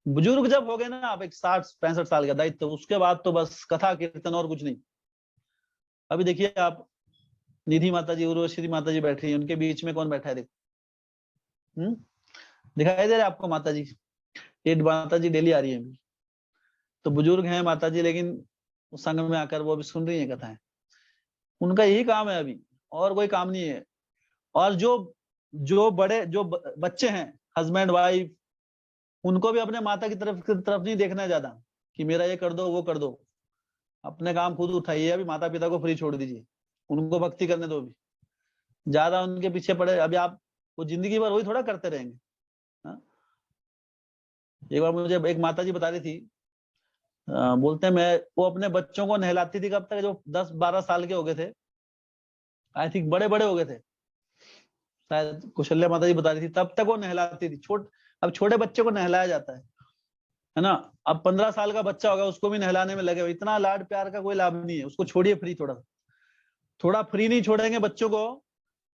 बुजुर्ग जब हो गए ना आप, एक 60-65 साल का दायित्व, उसके बाद तो बस कथा कीर्तन और कुछ नहीं। अभी देखिए आप, निधि माता जी, उर्वशी माता जी बैठी है, उनके बीच में कौन बैठा है देखो, दिखाई दे रहा है आपको माता जी? ये माता जी डेली आ रही है अभी। तो बुजुर्ग हैं माता जी, लेकिन उस संग में आकर वो भी सुन रही है कथाएं। उनका यही काम है अभी, और कोई काम नहीं है। और जो बड़े जो बच्चे हैं, हस्बैंड वाइफ, उनको भी अपने माता की तरफ नहीं देखना है ज्यादा कि मेरा ये कर दो वो कर दो। अपने काम खुद उठाइए, अभी माता पिता को फ्री छोड़ दीजिए, उनको भक्ति करने दो। भी ज्यादा उनके पीछे पड़े अभी आप, वो जिंदगी भर वही थोड़ा करते रहेंगे। एक बार मुझे एक माता जी बता रही थी, बोलते हैं मैं, वो अपने बच्चों को नहलाती थी कब तक, जो 10-12 साल के हो गए थे, आई थिंक बड़े बड़े हो गए थे, शायद कौशल्या माता जी बता रही थी, तब तक वो नहलाती थी। अब छोटे बच्चे को नहलाया जाता है ना। अब 15 साल का बच्चा होगा, उसको भी नहलाने में लगे हो। इतना लाड प्यार का कोई लाभ नहीं है, उसको छोड़िए फ्री। थोड़ा फ्री नहीं छोड़ेंगे बच्चों को,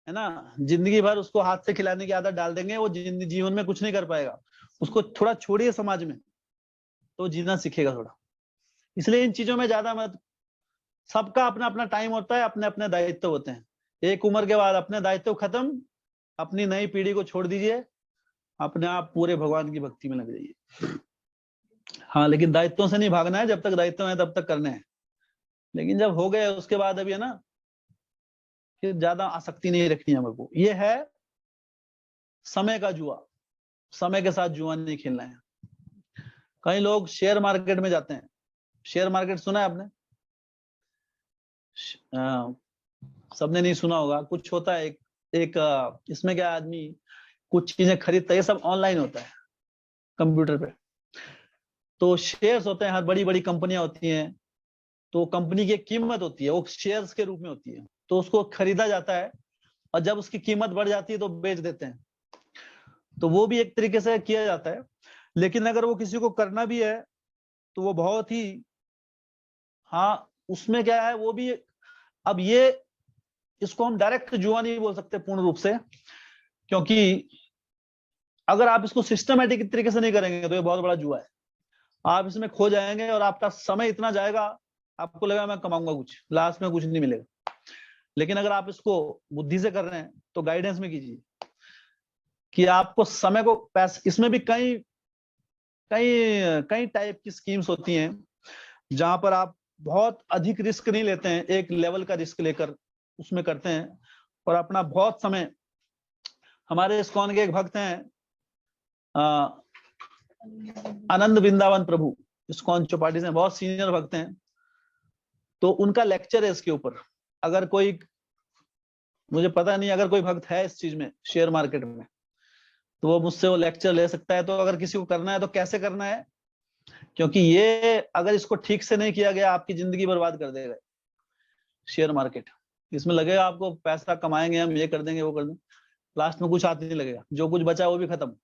है ना, जिंदगी भर उसको हाथ से खिलाने की आदत डाल देंगे, वो जीवन में कुछ नहीं कर पाएगा। उसको थोड़ा छोड़िए समाज में, तो जीना सीखेगा थोड़ा। इसलिए इन चीजों में ज्यादा मत, सबका अपना अपना टाइम होता है, अपने अपने दायित्व होते हैं। एक उम्र के बाद अपने दायित्व खत्म, अपनी नई पीढ़ी को छोड़ दीजिए, अपने आप पूरे भगवान की भक्ति में लग जाइए। हाँ, लेकिन दायित्वों से नहीं भागना है, जब तक दायित्व है तब तक करने हैं। लेकिन जब हो गए उसके बाद अभी, है ना, फिर ज्यादा आसक्ति नहीं रखनी है हमको। ये है समय का जुआ, समय के साथ जुआ नहीं खेलना है। कई लोग शेयर मार्केट में जाते हैं। शेयर मार्केट सुना है आपने? सबने नहीं सुना होगा। कुछ होता है एक इसमें क्या, आदमी कुछ चीजें खरीदता है, ये सब ऑनलाइन होता है कंप्यूटर पे। तो शेयर्स होते हैं, हर बड़ी बड़ी कंपनियां होती हैं, तो कंपनी की एक कीमत होती है, वो शेयर्स के रूप में होती है, तो उसको खरीदा जाता है, और जब उसकी कीमत बढ़ जाती है तो बेच देते हैं। तो वो भी एक तरीके से किया जाता है। लेकिन अगर वो किसी को करना भी है तो वो बहुत ही, हाँ, उसमें क्या है, वो भी, अब ये, इसको हम डायरेक्ट जुआ नहीं बोल सकते पूर्ण रूप से, क्योंकि अगर आप इसको सिस्टमेटिक तरीके से नहीं करेंगे तो ये बहुत बड़ा जुआ है। आप इसमें खो जाएंगे और आपका समय इतना जाएगा, आपको लगेगा मैं कमाऊंगा कुछ, लास्ट में कुछ नहीं मिलेगा। लेकिन अगर आप इसको बुद्धि से कर रहे हैं तो गाइडेंस में कीजिए कि आपको समय को पैसे, इसमें भी कई कई कई टाइप की स्कीम्स होती हैं जहां पर आप बहुत अधिक रिस्क नहीं लेते हैं, एक लेवल का रिस्क लेकर उसमें करते हैं और अपना बहुत समय। हमारे इस्कॉन के एक भक्त हैं आनंद वृंदावन प्रभु, इस्कॉन चौपाटी से, बहुत सीनियर भक्त हैं। तो उनका लेक्चर है इसके ऊपर। अगर कोई, मुझे पता नहीं, अगर कोई भक्त है इस चीज में, शेयर मार्केट में, तो वो मुझसे वो लेक्चर ले सकता है। तो अगर किसी को करना है तो कैसे करना है, क्योंकि ये अगर इसको ठीक से नहीं किया गया आपकी जिंदगी बर्बाद कर देगा शेयर मार्केट। इसमें लगेगा आपको पैसा कमाएंगे हम, ये कर देंगे वो कर देंगे, लास्ट में कुछ हाथ नहीं लगेगा, जो कुछ बचा वो भी खत्म।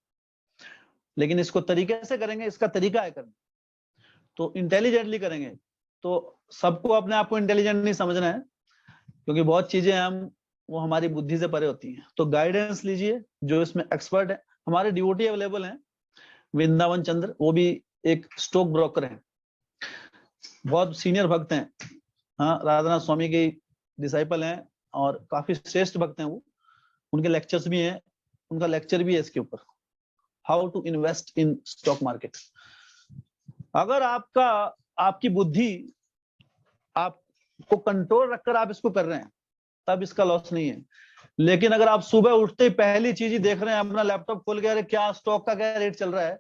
लेकिन इसको तरीके से करेंगे, इसका तरीका है करना, तो इंटेलिजेंटली करेंगे। तो सबको अपने आप को इंटेलिजेंट नहीं समझना है, क्योंकि बहुत चीजें हम, वो हमारी बुद्धि से परे होती हैं। तो गाइडेंस लीजिए, जो इसमें एक्सपर्ट है। हमारे डिवोटी अवेलेबल हैं, वृंदावन चंद्र, वो भी एक स्टॉक ब्रोकर हैं, बहुत सीनियर भक्त हैं। हाँ, राधानाथ स्वामी के डिसाइपल हैं और काफी श्रेष्ठ भक्त हैं वो। उनके लेक्चर्स भी हैं, उनका लेक्चर भी है इसके ऊपर, how to invest in stock market. अगर आपकी बुद्धि आपको कंट्रोल रखकर आप इसको कर रहे हैं, तब इसका लॉस नहीं है। लेकिन अगर आप सुबह उठते ही पहली चीज ही देख रहे हैं, अपना लैपटॉप खोल के, अरे क्या स्टॉक का क्या रेट चल रहा है,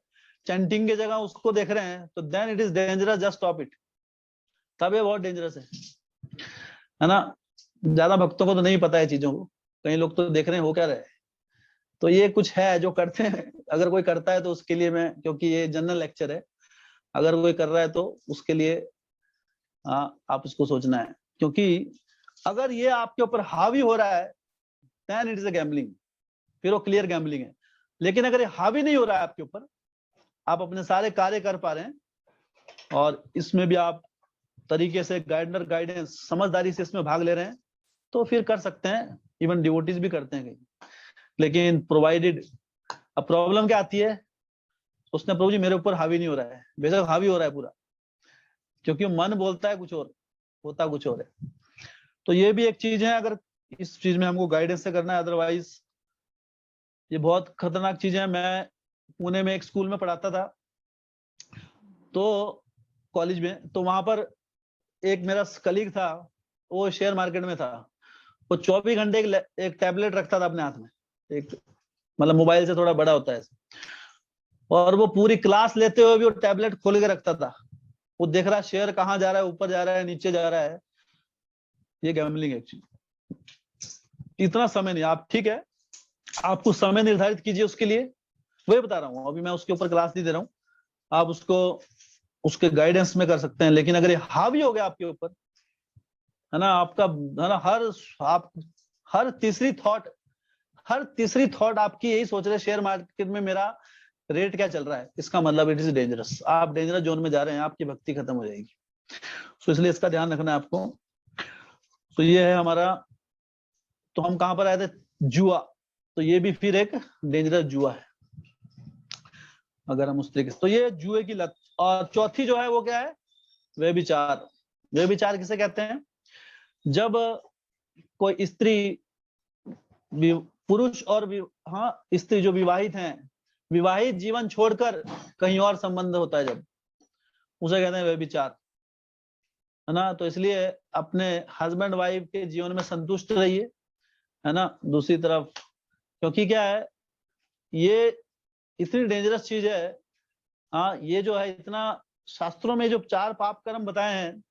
चैंटिंग की जगह उसको देख रहे हैं, तो then it is dangerous, just stop it. तब ये बहुत डेंजरस है ना। ज्यादा भक्तों को तो नहीं पता है चीजों को, कई लोग तो देख रहे हैं हो क्या रहा है। तो ये कुछ है जो करते हैं। अगर कोई करता है तो उसके लिए मैं, क्योंकि ये जनरल लेक्चर है, अगर कोई कर रहा है तो उसके लिए आप उसको सोचना है। क्योंकि अगर ये आपके ऊपर हावी हो रहा है, then it is a gambling, फिर वो क्लियर गैम्बलिंग है। लेकिन अगर ये हावी नहीं हो रहा है आपके ऊपर, आप अपने सारे कार्य कर पा रहे हैं, और इसमें भी आप तरीके से गाइडेंस समझदारी से इसमें भाग ले रहे हैं, तो फिर कर सकते हैं। इवन डिवोटीज भी करते हैं कहीं। लेकिन प्रोवाइडेड, अब प्रॉब्लम क्या आती है, उसने प्रभु जी मेरे ऊपर हावी नहीं हो रहा है, बेशक हावी हो रहा है पूरा, क्योंकि मन बोलता है कुछ और, होता कुछ और है। तो ये भी एक चीज है, अगर इस चीज में हमको गाइडेंस से करना है, अदरवाइज ये बहुत खतरनाक चीज है। मैं पुणे में एक स्कूल में पढ़ाता था, तो कॉलेज में, तो वहां पर एक मेरा कलीग था, वो शेयर मार्केट में था। वो 24 घंटे एक टैबलेट रखता था अपने हाथ में, एक मतलब मोबाइल से थोड़ा बड़ा होता है, और वो पूरी क्लास लेते हुए भी वो टैबलेट खोल के रखता था। वो देख रहा है शेयर कहाँ जा रहा है, ऊपर जा रहा है, नीचे जा रहा है। ये गैम्बलिंग एक्चुअली। इतना समय नहीं, आप ठीक है, आप कुछ समय निर्धारित कीजिए उसके लिए, वही बता रहा हूँ। अभी मैं उसके ऊपर क्लास नहीं दे रहा हूँ, आप उसको उसके गाइडेंस में कर सकते हैं। लेकिन अगर ये हावी हो गया आपके ऊपर, है ना, आपका, है ना, हर तीसरी थॉट, हर तीसरी थॉट आपकी यही सोच रहे शेयर मार्केट में मेरा रेट क्या चल रहा है, इसका मतलब इट इज डेंजरस, आप डेंजरस जोन में जा रहे हैं, आपकी भक्ति खत्म हो जाएगी। तो इसलिए इसका ध्यान रखना है आपको। तो ये है हमारा, तो हम कहां पर आए थे, जुआ। तो ये भी फिर एक डेंजरस जुआ है अगर हम उस तरीके से, तो ये जुए की लत। और चौथी जो है वो क्या है, व्यभिचार। व्यभिचार किसे कहते हैं, जब कोई स्त्री, पुरुष और स्त्री जो विवाहित हैं, विवाहित जीवन छोड़कर कहीं और संबंध होता है जब, उसे कहते हैं व्यभिचार, है ना। तो इसलिए अपने हस्बैंड वाइफ के जीवन में संतुष्ट रहिए, है ना। दूसरी तरफ क्योंकि क्या है, ये इतनी डेंजरस चीज है, हाँ, ये जो है इतना, शास्त्रों में जो 4 पाप कर्म बताए हैं,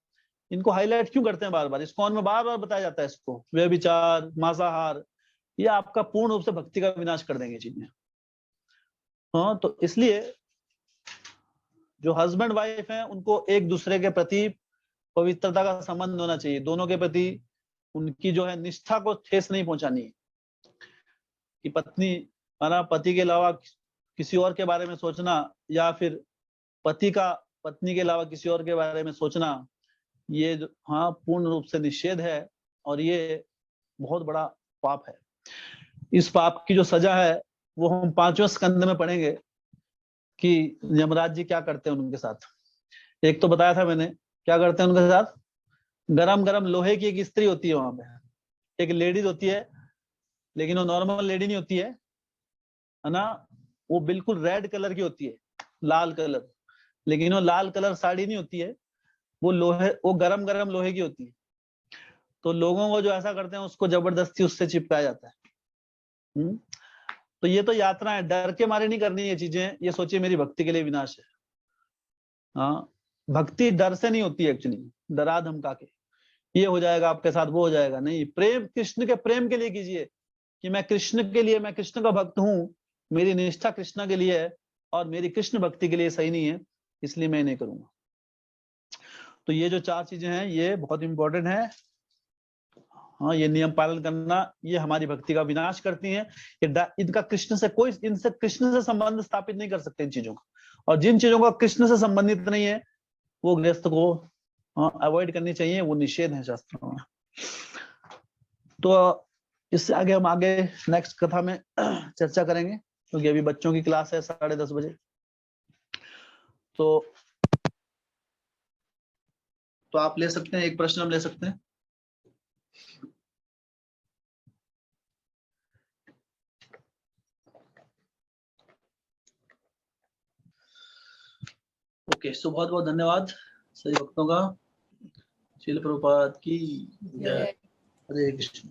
इनको हाईलाइट क्यों करते हैं बार बार, इस्कॉन में बार बार बताया जाता है इसको, व्यभिचार, मांसाहार, ये आपका पूर्ण रूप से भक्ति का विनाश कर देंगे चीजें। हाँ, तो इसलिए जो हस्बैंड वाइफ हैं उनको एक दूसरे के प्रति पवित्रता का संबंध होना चाहिए, दोनों के प्रति उनकी जो है निष्ठा को ठेस नहीं पहुंचानी है, कि पत्नी माना पति के अलावा किसी और के बारे में सोचना, या फिर पति का पत्नी के अलावा किसी और के बारे में सोचना, ये हाँ पूर्ण रूप से निषेध है, और ये बहुत बड़ा पाप है। इस पाप की जो सजा है वो हम 5वें स्कंद में पढ़ेंगे कि यमराज जी क्या करते हैं उनके साथ। एक तो बताया था मैंने क्या करते हैं उनके साथ, गरम गरम लोहे की एक स्त्री होती है वहां पे, एक लेडीज होती है, लेकिन वो नॉर्मल लेडी नहीं होती है ना, वो बिल्कुल रेड कलर की होती है, लाल कलर, लेकिन वो लाल कलर साड़ी नहीं होती है, वो गरम गरम लोहे की होती है। तो लोगों को जो ऐसा करते हैं उसको जबरदस्ती उससे चिपकाया जाता है। तो ये तो यात्रा है, डर के मारे नहीं करनी ये चीजें, ये सोचिए मेरी भक्ति के लिए विनाश है। हाँ, भक्ति डर से नहीं होती एक्चुअली, डरा धमका के ये हो जाएगा आपके साथ, वो हो जाएगा, नहीं, प्रेम कृष्ण के प्रेम के लिए कीजिए, कि मैं कृष्ण के लिए, मैं कृष्ण का भक्त हूँ, मेरी निष्ठा कृष्ण के लिए है और मेरी कृष्ण भक्ति के लिए सही नहीं है, इसलिए मैं नहीं करूंगा। तो ये जो 4 चीजें हैं ये बहुत इंपॉर्टेंट है। हाँ, ये नियम पालन करना, ये हमारी भक्ति का विनाश करती हैं। इनका कृष्ण से कोई, इनसे कृष्ण से संबंध स्थापित नहीं कर सकते इन चीजों का, और जिन चीजों का कृष्ण से संबंधित नहीं है वो गृहस्थ को अवॉइड करनी चाहिए, वो निषेध है शास्त्रों में। तो इससे आगे हम नेक्स्ट कथा में चर्चा करेंगे, क्योंकि अभी बच्चों की क्लास है 10:30 बजे। तो आप ले सकते हैं, एक प्रश्न हम ले सकते हैं। ओके, सो बहुत बहुत धन्यवाद सभी भक्तों का। श्रील प्रभुपाद की जय। हरे कृष्ण।